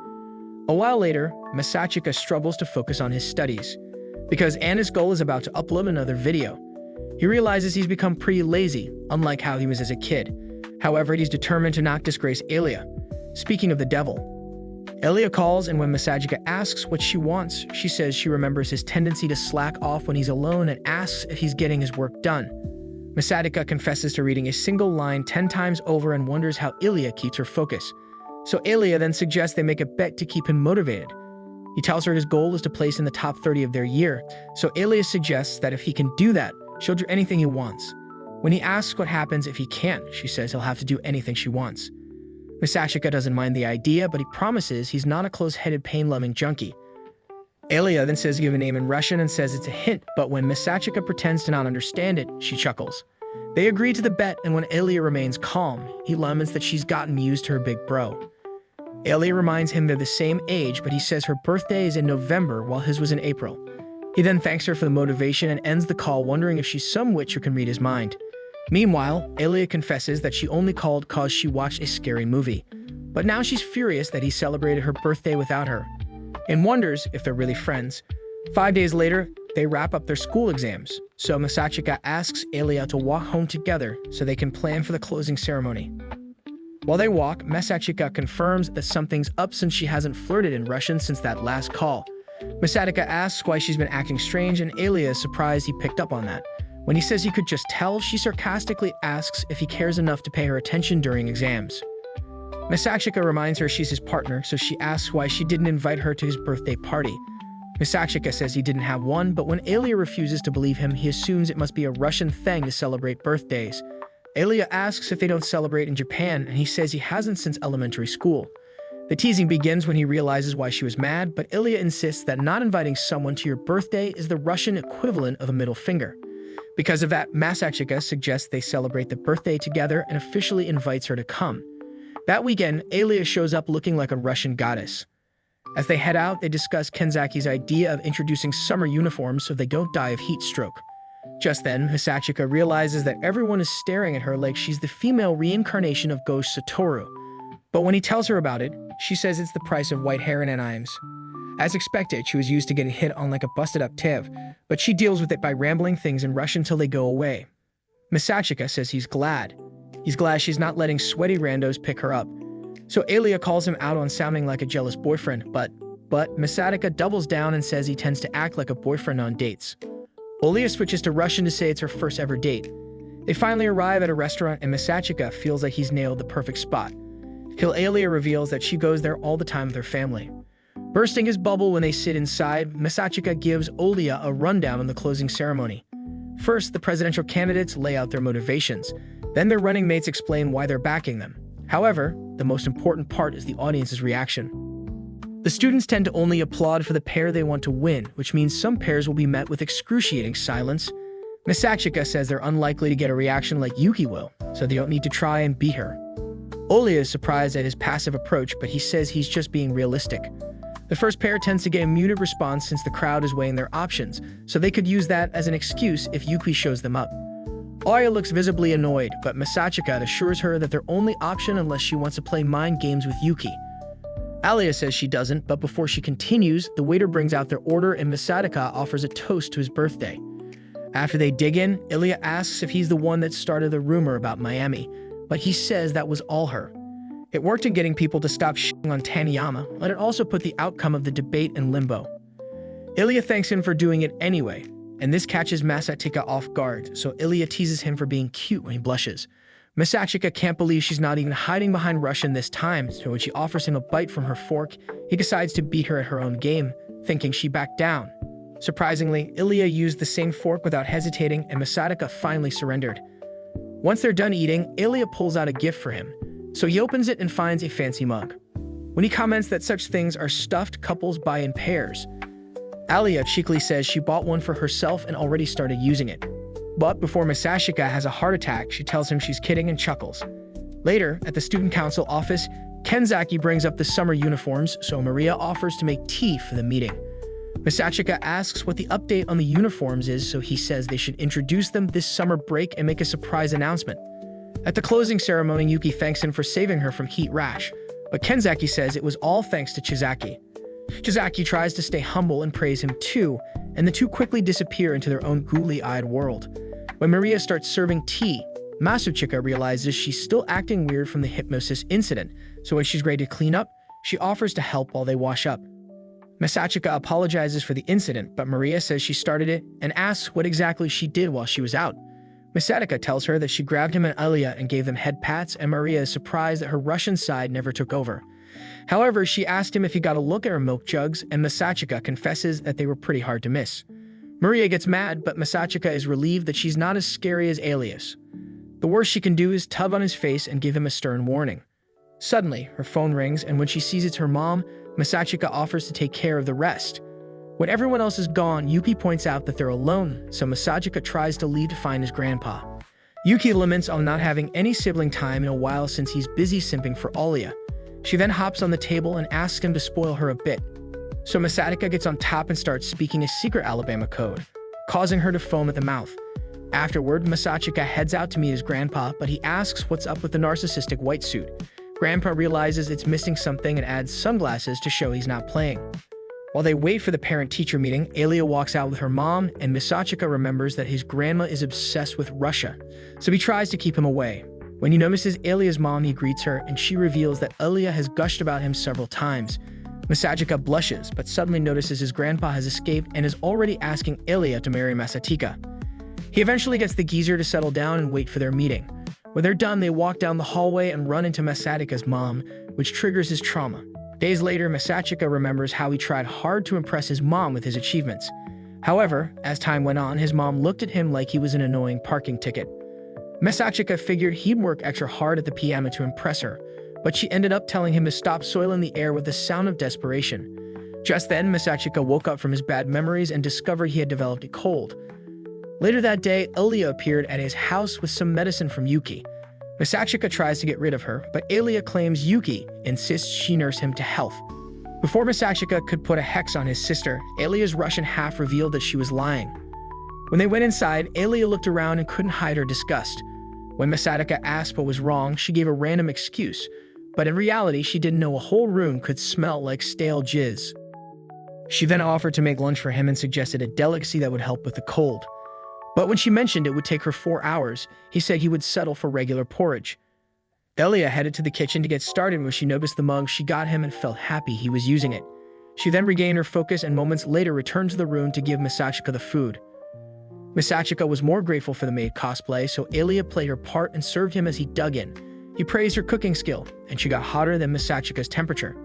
A while later, Masachika struggles to focus on his studies. Because Anna's goal is about to upload another video. He realizes he's become pretty lazy, unlike how he was as a kid. However, he's determined to not disgrace Alya. Speaking of the devil, Alya calls, and when Masachika asks what she wants, she says she remembers his tendency to slack off when he's alone and asks if he's getting his work done. Masachika confesses to reading a single line 10 times over and wonders how Alya keeps her focus. So Alya then suggests they make a bet to keep him motivated. He tells her his goal is to place in the top 30 of their year, so Alya suggests that if he can do that, she'll do anything he wants. When he asks what happens if he can't, she says he'll have to do anything she wants. Masachika doesn't mind the idea, but he promises he's not a close-headed, pain-loving junkie. Alya then says give a name in Russian and says it's a hint, but when Masachika pretends to not understand it, she chuckles. They agree to the bet, and when Alya remains calm, he laments that she's gotten used to her big bro. Alya reminds him they're the same age, but he says her birthday is in November while his was in April. He then thanks her for the motivation and ends the call wondering if she's some witch who can read his mind. Meanwhile, Alya confesses that she only called cause she watched a scary movie. But now she's furious that he celebrated her birthday without her, and wonders if they're really friends. 5 days later, they wrap up their school exams, so Masachika asks Alya to walk home together so they can plan for the closing ceremony. While they walk, Masachika confirms that something's up since she hasn't flirted in Russian since that last call. Masachika asks why she's been acting strange, and Alya is surprised he picked up on that. When he says he could just tell, she sarcastically asks if he cares enough to pay her attention during exams. Masachika reminds her she's his partner, so she asks why she didn't invite her to his birthday party. Masachika says he didn't have one, but when Alya refuses to believe him, he assumes it must be a Russian thing to celebrate birthdays. Alya asks if they don't celebrate in Japan, and he says he hasn't since elementary school. The teasing begins when he realizes why she was mad, but Alya insists that not inviting someone to your birthday is the Russian equivalent of a middle finger. Because of that, Masachika suggests they celebrate the birthday together and officially invites her to come. That weekend, Alya shows up looking like a Russian goddess. As they head out, they discuss Kenzaki's idea of introducing summer uniforms so they don't die of heat stroke. Just then, Masachika realizes that everyone is staring at her like she's the female reincarnation of Ghost Satoru. But when he tells her about it, she says it's the price of white hair and enzymes. As expected, she was used to getting hit on like a busted-up Tev, but she deals with it by rambling things in Russian till they go away. Masachika says he's glad. He's glad she's not letting sweaty randos pick her up. So Alya calls him out on sounding like a jealous boyfriend, but Masachika doubles down and says he tends to act like a boyfriend on dates. Alya switches to Russian to say it's her first ever date. They finally arrive at a restaurant and Masachika feels like he's nailed the perfect spot. Till Alya reveals that she goes there all the time with her family. Bursting his bubble when they sit inside, Masachika gives Alya a rundown on the closing ceremony. First, the presidential candidates lay out their motivations. Then their running mates explain why they're backing them. However, the most important part is the audience's reaction. The students tend to only applaud for the pair they want to win, which means some pairs will be met with excruciating silence. Masachika says they're unlikely to get a reaction like Yuki will, so they don't need to try and beat her. Alya is surprised at his passive approach, but he says he's just being realistic. The first pair tends to get a muted response since the crowd is weighing their options, so they could use that as an excuse if Yuki shows them up. Alya looks visibly annoyed, but Masachika assures her that their only option unless she wants to play mind games with Yuki. Alya says she doesn't, but before she continues, the waiter brings out their order and Masachika offers a toast to his birthday. After they dig in, Alya asks if he's the one that started the rumor about Miami, but he says that was all her. It worked in getting people to stop shitting on Taniyama, but it also put the outcome of the debate in limbo. Alya thanks him for doing it anyway, and this catches Masachika off guard, so Alya teases him for being cute when he blushes. Masachika can't believe she's not even hiding behind Russian this time, so when she offers him a bite from her fork, he decides to beat her at her own game, thinking she backed down. Surprisingly, Alya used the same fork without hesitating, and Masachika finally surrendered. Once they're done eating, Alya pulls out a gift for him, so he opens it and finds a fancy mug. When he comments that such things are stuffed couples buy in pairs, Alya cheekily says she bought one for herself and already started using it. But before Masachika has a heart attack, she tells him she's kidding and chuckles. Later, at the student council office, Kenzaki brings up the summer uniforms, so Maria offers to make tea for the meeting. Masachika asks what the update on the uniforms is, so he says they should introduce them this summer break and make a surprise announcement. At the closing ceremony, Yuki thanks him for saving her from heat rash, but Kenzaki says it was all thanks to Chizaki. Chizaki tries to stay humble and praise him too, and the two quickly disappear into their own googly-eyed world. When Maria starts serving tea, Masachika realizes she's still acting weird from the hypnosis incident, so when she's ready to clean up, she offers to help while they wash up. Masachika apologizes for the incident, but Maria says she started it and asks what exactly she did while she was out. Masachika tells her that she grabbed him and Alya and gave them head pats, and Maria is surprised that her Russian side never took over. However, she asked him if he got a look at her milk jugs, and Masachika confesses that they were pretty hard to miss. Maria gets mad, but Masachika is relieved that she's not as scary as Alias. The worst she can do is tug on his face and give him a stern warning. Suddenly, her phone rings, and when she sees it's her mom, Masachika offers to take care of the rest. When everyone else is gone, Yuki points out that they're alone, so Masachika tries to leave to find his grandpa. Yuki laments on not having any sibling time in a while since he's busy simping for Alya. She then hops on the table and asks him to spoil her a bit. So Masachika gets on top and starts speaking a secret Alabama code, causing her to foam at the mouth. Afterward, Masachika heads out to meet his grandpa, but he asks what's up with the narcissistic white suit. Grandpa realizes it's missing something and adds sunglasses to show he's not playing. While they wait for the parent-teacher meeting, Alya walks out with her mom, and Masachika remembers that his grandma is obsessed with Russia, so he tries to keep him away. When he notices Alya's mom, he greets her, and she reveals that Alya has gushed about him several times. Masachika blushes, but suddenly notices his grandpa has escaped and is already asking Alya to marry Masachika. He eventually gets the geezer to settle down and wait for their meeting. When they're done, they walk down the hallway and run into Masachika's mom, which triggers his trauma. Days later, Masachika remembers how he tried hard to impress his mom with his achievements. However, as time went on, his mom looked at him like he was an annoying parking ticket. Masachika figured he'd work extra hard at the piano to impress her, but she ended up telling him to stop soiling the air with the sound of desperation. Just then, Masachika woke up from his bad memories and discovered he had developed a cold. Later that day, Alya appeared at his house with some medicine from Yuki. Masachika tries to get rid of her, but Alya claims Yuki insists she nurse him to health. Before Masachika could put a hex on his sister, Alya's Russian half revealed that she was lying. When they went inside, Alya looked around and couldn't hide her disgust. When Masachika asked what was wrong, she gave a random excuse, but in reality, she didn't know a whole room could smell like stale jizz. She then offered to make lunch for him and suggested a delicacy that would help with the cold. But when she mentioned it would take her 4 hours, he said he would settle for regular porridge. Alya headed to the kitchen to get started when she noticed the mug she got him and felt happy he was using it. She then regained her focus and moments later returned to the room to give Masachika the food. Masachika was more grateful for the maid cosplay, so Alya played her part and served him as he dug in. He praised her cooking skill, and she got hotter than Masachika's temperature.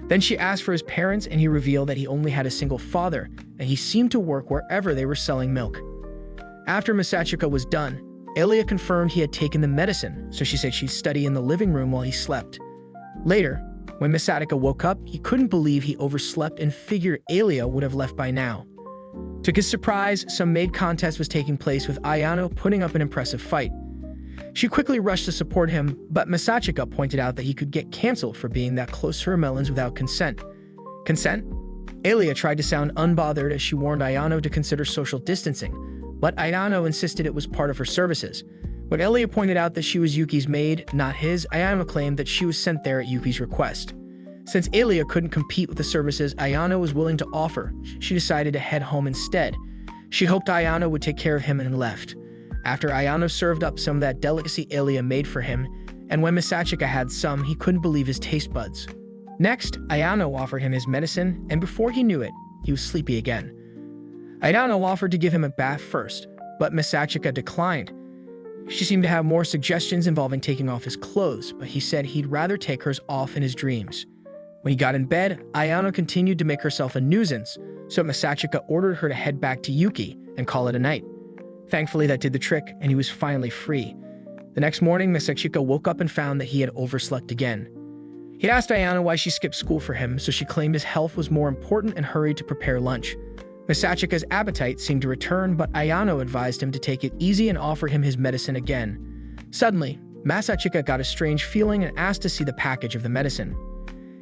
Then she asked for his parents, and he revealed that he only had a single father, and he seemed to work wherever they were selling milk. After Masachika was done, Alya confirmed he had taken the medicine, so she said she'd study in the living room while he slept. Later, when Masachika woke up, he couldn't believe he overslept and figured Alya would have left by now. To his surprise, some maid contest was taking place with Ayano putting up an impressive fight. She quickly rushed to support him, but Masachika pointed out that he could get cancelled for being that close to her melons without consent. Consent? Alya tried to sound unbothered as she warned Ayano to consider social distancing, but Ayano insisted it was part of her services. When Alya pointed out that she was Yuki's maid, not his, Ayano claimed that she was sent there at Yuki's request. Since Alya couldn't compete with the services Ayano was willing to offer, she decided to head home instead. She hoped Ayano would take care of him and left. After Ayano served up some of that delicacy Alya made for him, and when Masachika had some, he couldn't believe his taste buds. Next, Ayano offered him his medicine, and before he knew it, he was sleepy again. Ayano offered to give him a bath first, but Masachika declined. She seemed to have more suggestions involving taking off his clothes, but he said he'd rather take hers off in his dreams. When he got in bed, Ayano continued to make herself a nuisance, so Masachika ordered her to head back to Yuki and call it a night. Thankfully, that did the trick, and he was finally free. The next morning, Masachika woke up and found that he had overslept again. He'd asked Ayano why she skipped school for him, so she claimed his health was more important and hurried to prepare lunch. Masachika's appetite seemed to return, but Ayano advised him to take it easy and offered him his medicine again. Suddenly, Masachika got a strange feeling and asked to see the package of the medicine.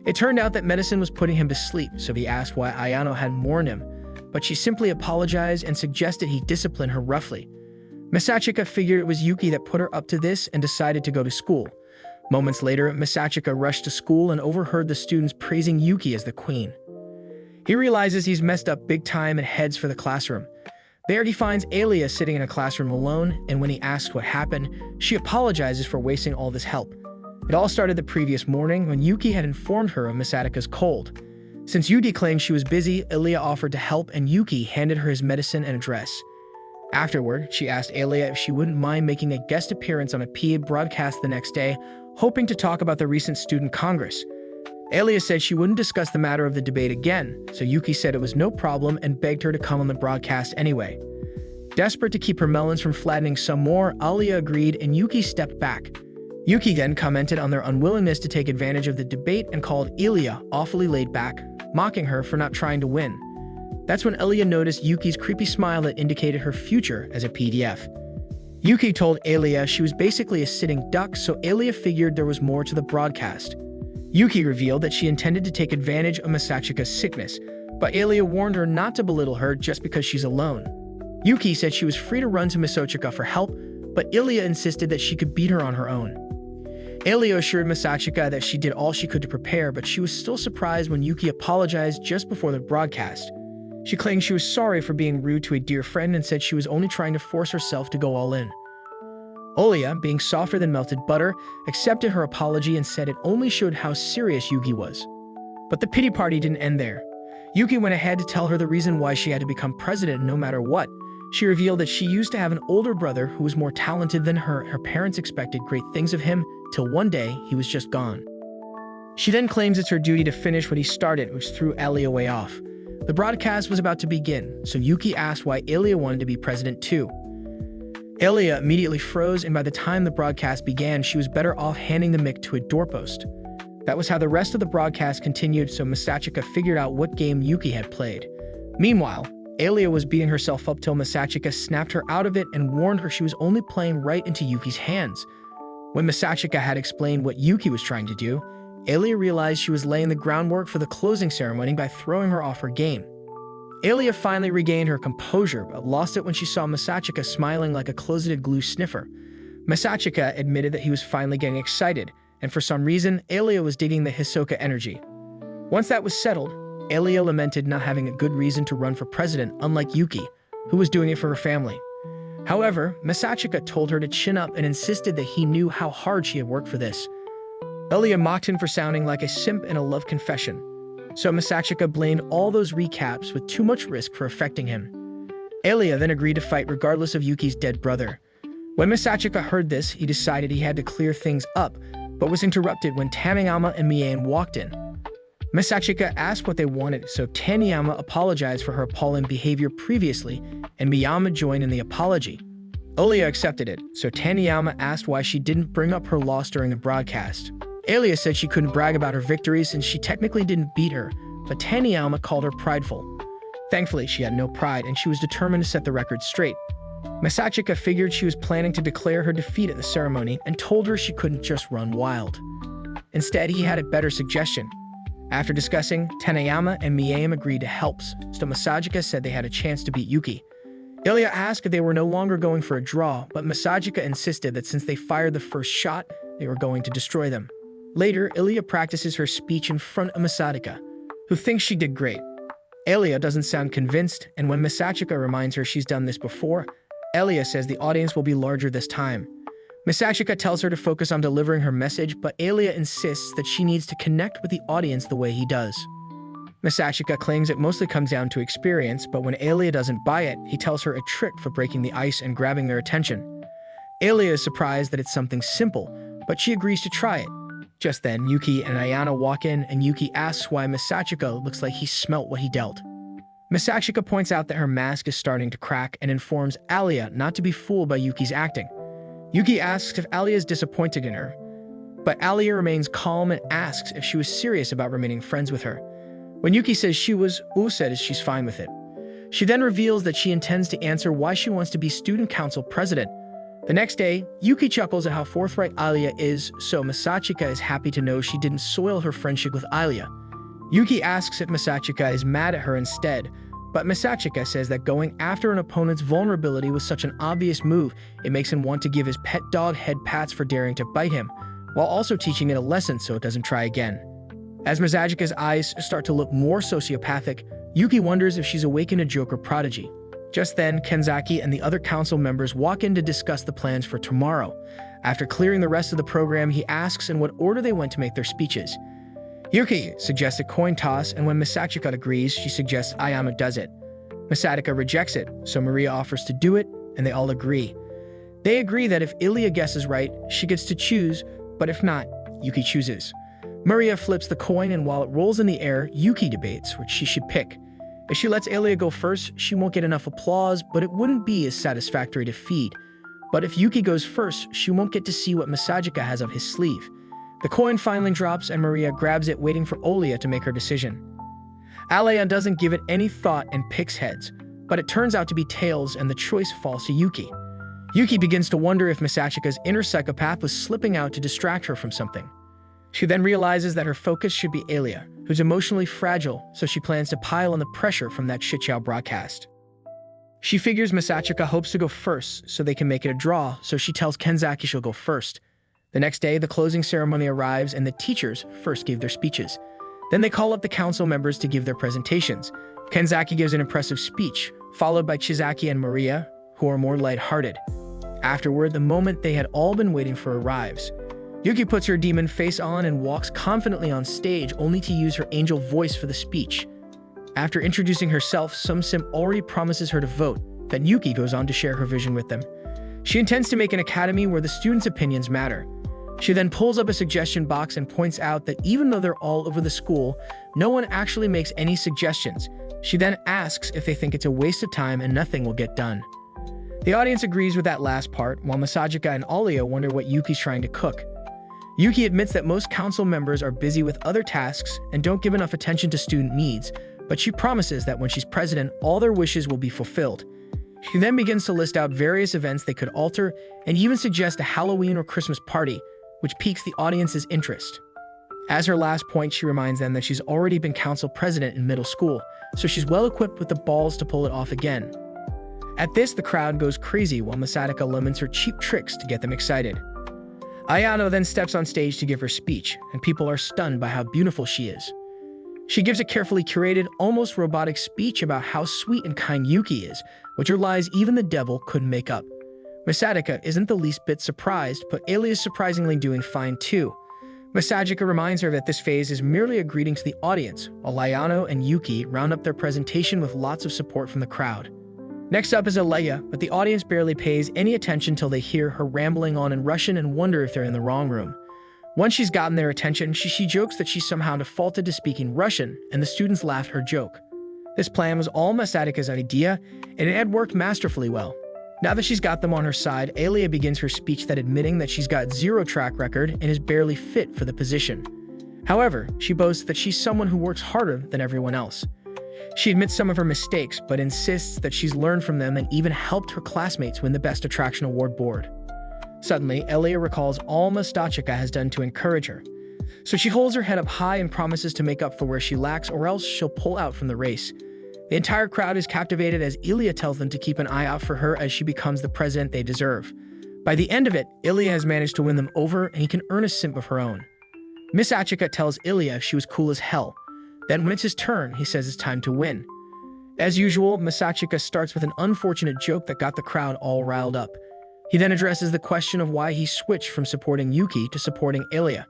It turned out that medicine was putting him to sleep, so he asked why Ayano hadn't warned him, but she simply apologized and suggested he discipline her roughly. Masachika figured it was Yuki that put her up to this and decided to go to school. Moments later, Masachika rushed to school and overheard the students praising Yuki as the queen. He realizes he's messed up big time and heads for the classroom. There he finds Alya sitting in a classroom alone, and when he asks what happened, she apologizes for wasting all this help. It all started the previous morning when Yuki had informed her of Masachika's cold. Since Yuki claimed she was busy, Alya offered to help and Yuki handed her his medicine and a dress. Afterward, she asked Alya if she wouldn't mind making a guest appearance on a PA broadcast the next day, hoping to talk about the recent student congress. Alya said she wouldn't discuss the matter of the debate again, so Yuki said it was no problem and begged her to come on the broadcast anyway. Desperate to keep her melons from flattening some more, Alya agreed and Yuki stepped back. Yuki then commented on their unwillingness to take advantage of the debate and called Alya awfully laid back, mocking her for not trying to win. That's when Alya noticed Yuki's creepy smile that indicated her future as a PDF. Yuki told Alya she was basically a sitting duck, so Alya figured there was more to the broadcast. Yuki revealed that she intended to take advantage of Masachika's sickness, but Alya warned her not to belittle her just because she's alone. Yuki said she was free to run to Masachika for help, but Alya insisted that she could beat her on her own. Alya assured Masachika that she did all she could to prepare, but she was still surprised when Yuki apologized just before the broadcast. She claimed she was sorry for being rude to a dear friend and said she was only trying to force herself to go all in. Alya, being softer than melted butter, accepted her apology and said it only showed how serious Yuki was. But the pity party didn't end there. Yuki went ahead to tell her the reason why she had to become president no matter what. She revealed that she used to have an older brother who was more talented than her. Her parents expected great things of him, till one day he was just gone. She then claims it's her duty to finish what he started, which threw Alya way off. The broadcast was about to begin, so Yuki asked why Alya wanted to be president too. Alya immediately froze, and by the time the broadcast began, she was better off handing the mic to a doorpost. That was how the rest of the broadcast continued, so Masachika figured out what game Yuki had played. Meanwhile, Alya was beating herself up till Masachika snapped her out of it and warned her she was only playing right into Yuki's hands. When Masachika had explained what Yuki was trying to do, Alya realized she was laying the groundwork for the closing ceremony by throwing her off her game. Alya finally regained her composure, but lost it when she saw Masachika smiling like a closeted glue sniffer. Masachika admitted that he was finally getting excited, and for some reason, Alya was digging the Hisoka energy. Once that was settled, Alya lamented not having a good reason to run for president, unlike Yuki, who was doing it for her family. However, Masachika told her to chin up and insisted that he knew how hard she had worked for this. Alya mocked him for sounding like a simp in a love confession. So Masachika blamed all those recaps with too much risk for affecting him. Alya then agreed to fight regardless of Yuki's dead brother. When Masachika heard this, he decided he had to clear things up, but was interrupted when Taniyama and Mien walked in. Masachika asked what they wanted, so Taniyama apologized for her appalling behavior previously, and Miyama joined in the apology. Alya accepted it, so Taniyama asked why she didn't bring up her loss during the broadcast. Alya said she couldn't brag about her victories since she technically didn't beat her, but Taniyama called her prideful. Thankfully, she had no pride and she was determined to set the record straight. Masachika figured she was planning to declare her defeat at the ceremony and told her she couldn't just run wild. Instead, he had a better suggestion. After discussing, Taniyama and Miem agreed to help, so Masachika said they had a chance to beat Yuki. Alya asked if they were no longer going for a draw, but Masachika insisted that since they fired the first shot, they were going to destroy them. Later, Alya practices her speech in front of Masachika, who thinks she did great. Alya doesn't sound convinced, and when Masachika reminds her she's done this before, Alya says the audience will be larger this time. Masachika tells her to focus on delivering her message, but Alya insists that she needs to connect with the audience the way he does. Masachika claims it mostly comes down to experience, but when Alya doesn't buy it, he tells her a trick for breaking the ice and grabbing their attention. Alya is surprised that it's something simple, but she agrees to try it. Just then, Yuki and Ayano walk in, and Yuki asks why Masachika looks like he smelt what he dealt. Masachika points out that her mask is starting to crack and informs Alya not to be fooled by Yuki's acting. Yuki asks if Alya is disappointed in her, but Alya remains calm and asks if she was serious about remaining friends with her. When Yuki says she was, says she's fine with it. She then reveals that she intends to answer why she wants to be student council president. The next day, Yuki chuckles at how forthright Alya is, so Masachika is happy to know she didn't soil her friendship with Alya. Yuki asks if Masachika is mad at her instead, but Masachika says that going after an opponent's vulnerability was such an obvious move, it makes him want to give his pet dog head pats for daring to bite him, while also teaching it a lesson so it doesn't try again. As Masachika's eyes start to look more sociopathic, Yuki wonders if she's awakened a Joker prodigy. Just then, Kenzaki and the other council members walk in to discuss the plans for tomorrow. After clearing the rest of the program, he asks in what order they went to make their speeches. Yuki suggests a coin toss, and when Masachika agrees, she suggests Ayano does it. Masachika rejects it, so Maria offers to do it, and they all agree. They agree that if Alya guesses right, she gets to choose, but if not, Yuki chooses. Maria flips the coin, and while it rolls in the air, Yuki debates which she should pick. If she lets Alya go first, she won't get enough applause, but it wouldn't be as satisfactory to feed. But if Yuki goes first, she won't get to see what Masachika has up his sleeve. The coin finally drops, and Maria grabs it, waiting for Alya to make her decision. Alya doesn't give it any thought and picks heads, but it turns out to be tails, and the choice falls to Yuki. Yuki begins to wonder if Masachika's inner psychopath was slipping out to distract her from something. She then realizes that her focus should be Alya, who's emotionally fragile, so she plans to pile on the pressure from that shitshow broadcast. She figures Masachika hopes to go first so they can make it a draw, so she tells Kenzaki she'll go first. The next day, the closing ceremony arrives, and the teachers first give their speeches. Then they call up the council members to give their presentations. Kenzaki gives an impressive speech, followed by Chizaki and Maria, who are more lighthearted. Afterward, the moment they had all been waiting for arrives. Yuki puts her demon face on and walks confidently on stage, only to use her angel voice for the speech. After introducing herself, some simp already promises her to vote. Then Yuki goes on to share her vision with them. She intends to make an academy where the students' opinions matter. She then pulls up a suggestion box and points out that even though they're all over the school, no one actually makes any suggestions. She then asks if they think it's a waste of time and nothing will get done. The audience agrees with that last part, while Masachika and Alya wonder what Yuki's trying to cook. Yuki admits that most council members are busy with other tasks and don't give enough attention to student needs, but she promises that when she's president, all their wishes will be fulfilled. She then begins to list out various events they could alter and even suggest a Halloween or Christmas party, which piques the audience's interest. As her last point, she reminds them that she's already been council president in middle school, so she's well equipped with the balls to pull it off again. At this, the crowd goes crazy while Masachika laments her cheap tricks to get them excited. Ayano then steps on stage to give her speech, and people are stunned by how beautiful she is. She gives a carefully curated, almost robotic speech about how sweet and kind Yuki is, which are lies even the devil couldn't make up. Masachika isn't the least bit surprised, but Alya is surprisingly doing fine too. Masachika reminds her that this phase is merely a greeting to the audience, while Ayano and Yuki round up their presentation with lots of support from the crowd. Next up is Alya, but the audience barely pays any attention till they hear her rambling on in Russian and wonder if they're in the wrong room. Once she's gotten their attention, she jokes that she somehow defaulted to speaking Russian, and the students laughed her joke. This plan was all Masachika's idea, and it had worked masterfully well. Now that she's got them on her side, Alya begins her speech that admitting that she's got zero track record and is barely fit for the position. However, she boasts that she's someone who works harder than everyone else. She admits some of her mistakes, but insists that she's learned from them and even helped her classmates win the Best Attraction Award board. Suddenly, Alya recalls all Masachika has done to encourage her. So she holds her head up high and promises to make up for where she lacks, or else she'll pull out from the race. The entire crowd is captivated as Alya tells them to keep an eye out for her as she becomes the president they deserve. By the end of it, Alya has managed to win them over, and he can earn a simp of her own. Masachika tells Alya she was cool as hell. Then when it's his turn, he says it's time to win. As usual, Masachika starts with an unfortunate joke that got the crowd all riled up. He then addresses the question of why he switched from supporting Yuki to supporting Alya.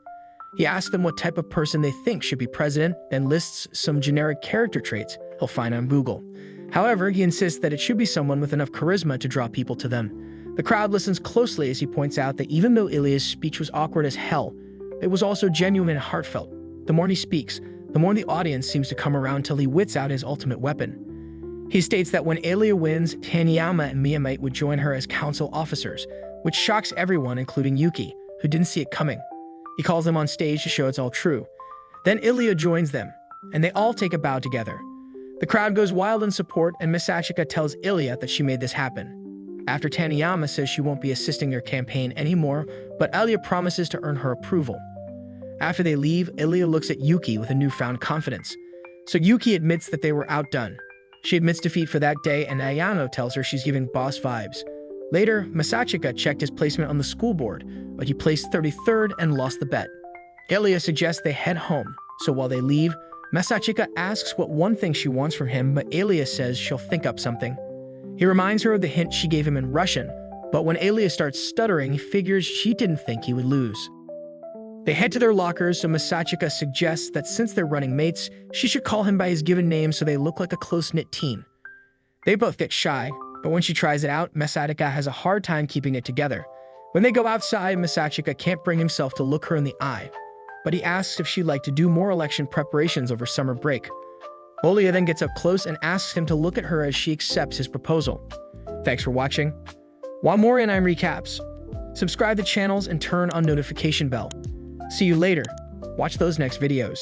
He asks them what type of person they think should be president, then lists some generic character traits he'll find on Google. However, he insists that it should be someone with enough charisma to draw people to them. The crowd listens closely as he points out that even though Alya's speech was awkward as hell, it was also genuine and heartfelt. The more he speaks, the more the audience seems to come around till he whips out his ultimate weapon. He states that when Alya wins, Taniyama and Miyamate would join her as council officers, which shocks everyone including Yuki, who didn't see it coming. He calls them on stage to show it's all true. Then Alya joins them, and they all take a bow together. The crowd goes wild in support, and Masachika tells Alya that she made this happen. After Taniyama says she won't be assisting their campaign anymore, but Alya promises to earn her approval. After they leave, Alya looks at Yuki with a newfound confidence. So Yuki admits that they were outdone. She admits defeat for that day, and Ayano tells her she's giving boss vibes. Later, Masachika checked his placement on the school board, but he placed 33rd and lost the bet. Alya suggests they head home, so while they leave, Masachika asks what one thing she wants from him, but Alya says she'll think up something. He reminds her of the hint she gave him in Russian, but when Alya starts stuttering, he figures she didn't think he would lose. They head to their lockers, so Masachika suggests that since they're running mates, she should call him by his given name so they look like a close-knit team. They both get shy, but when she tries it out, Masachika has a hard time keeping it together. When they go outside, Masachika can't bring himself to look her in the eye, but he asks if she'd like to do more election preparations over summer break. Alya then gets up close and asks him to look at her as she accepts his proposal. Thanks for watching. Want more anime recaps? Subscribe to channels and turn on notification bell. See you later. Watch those next videos.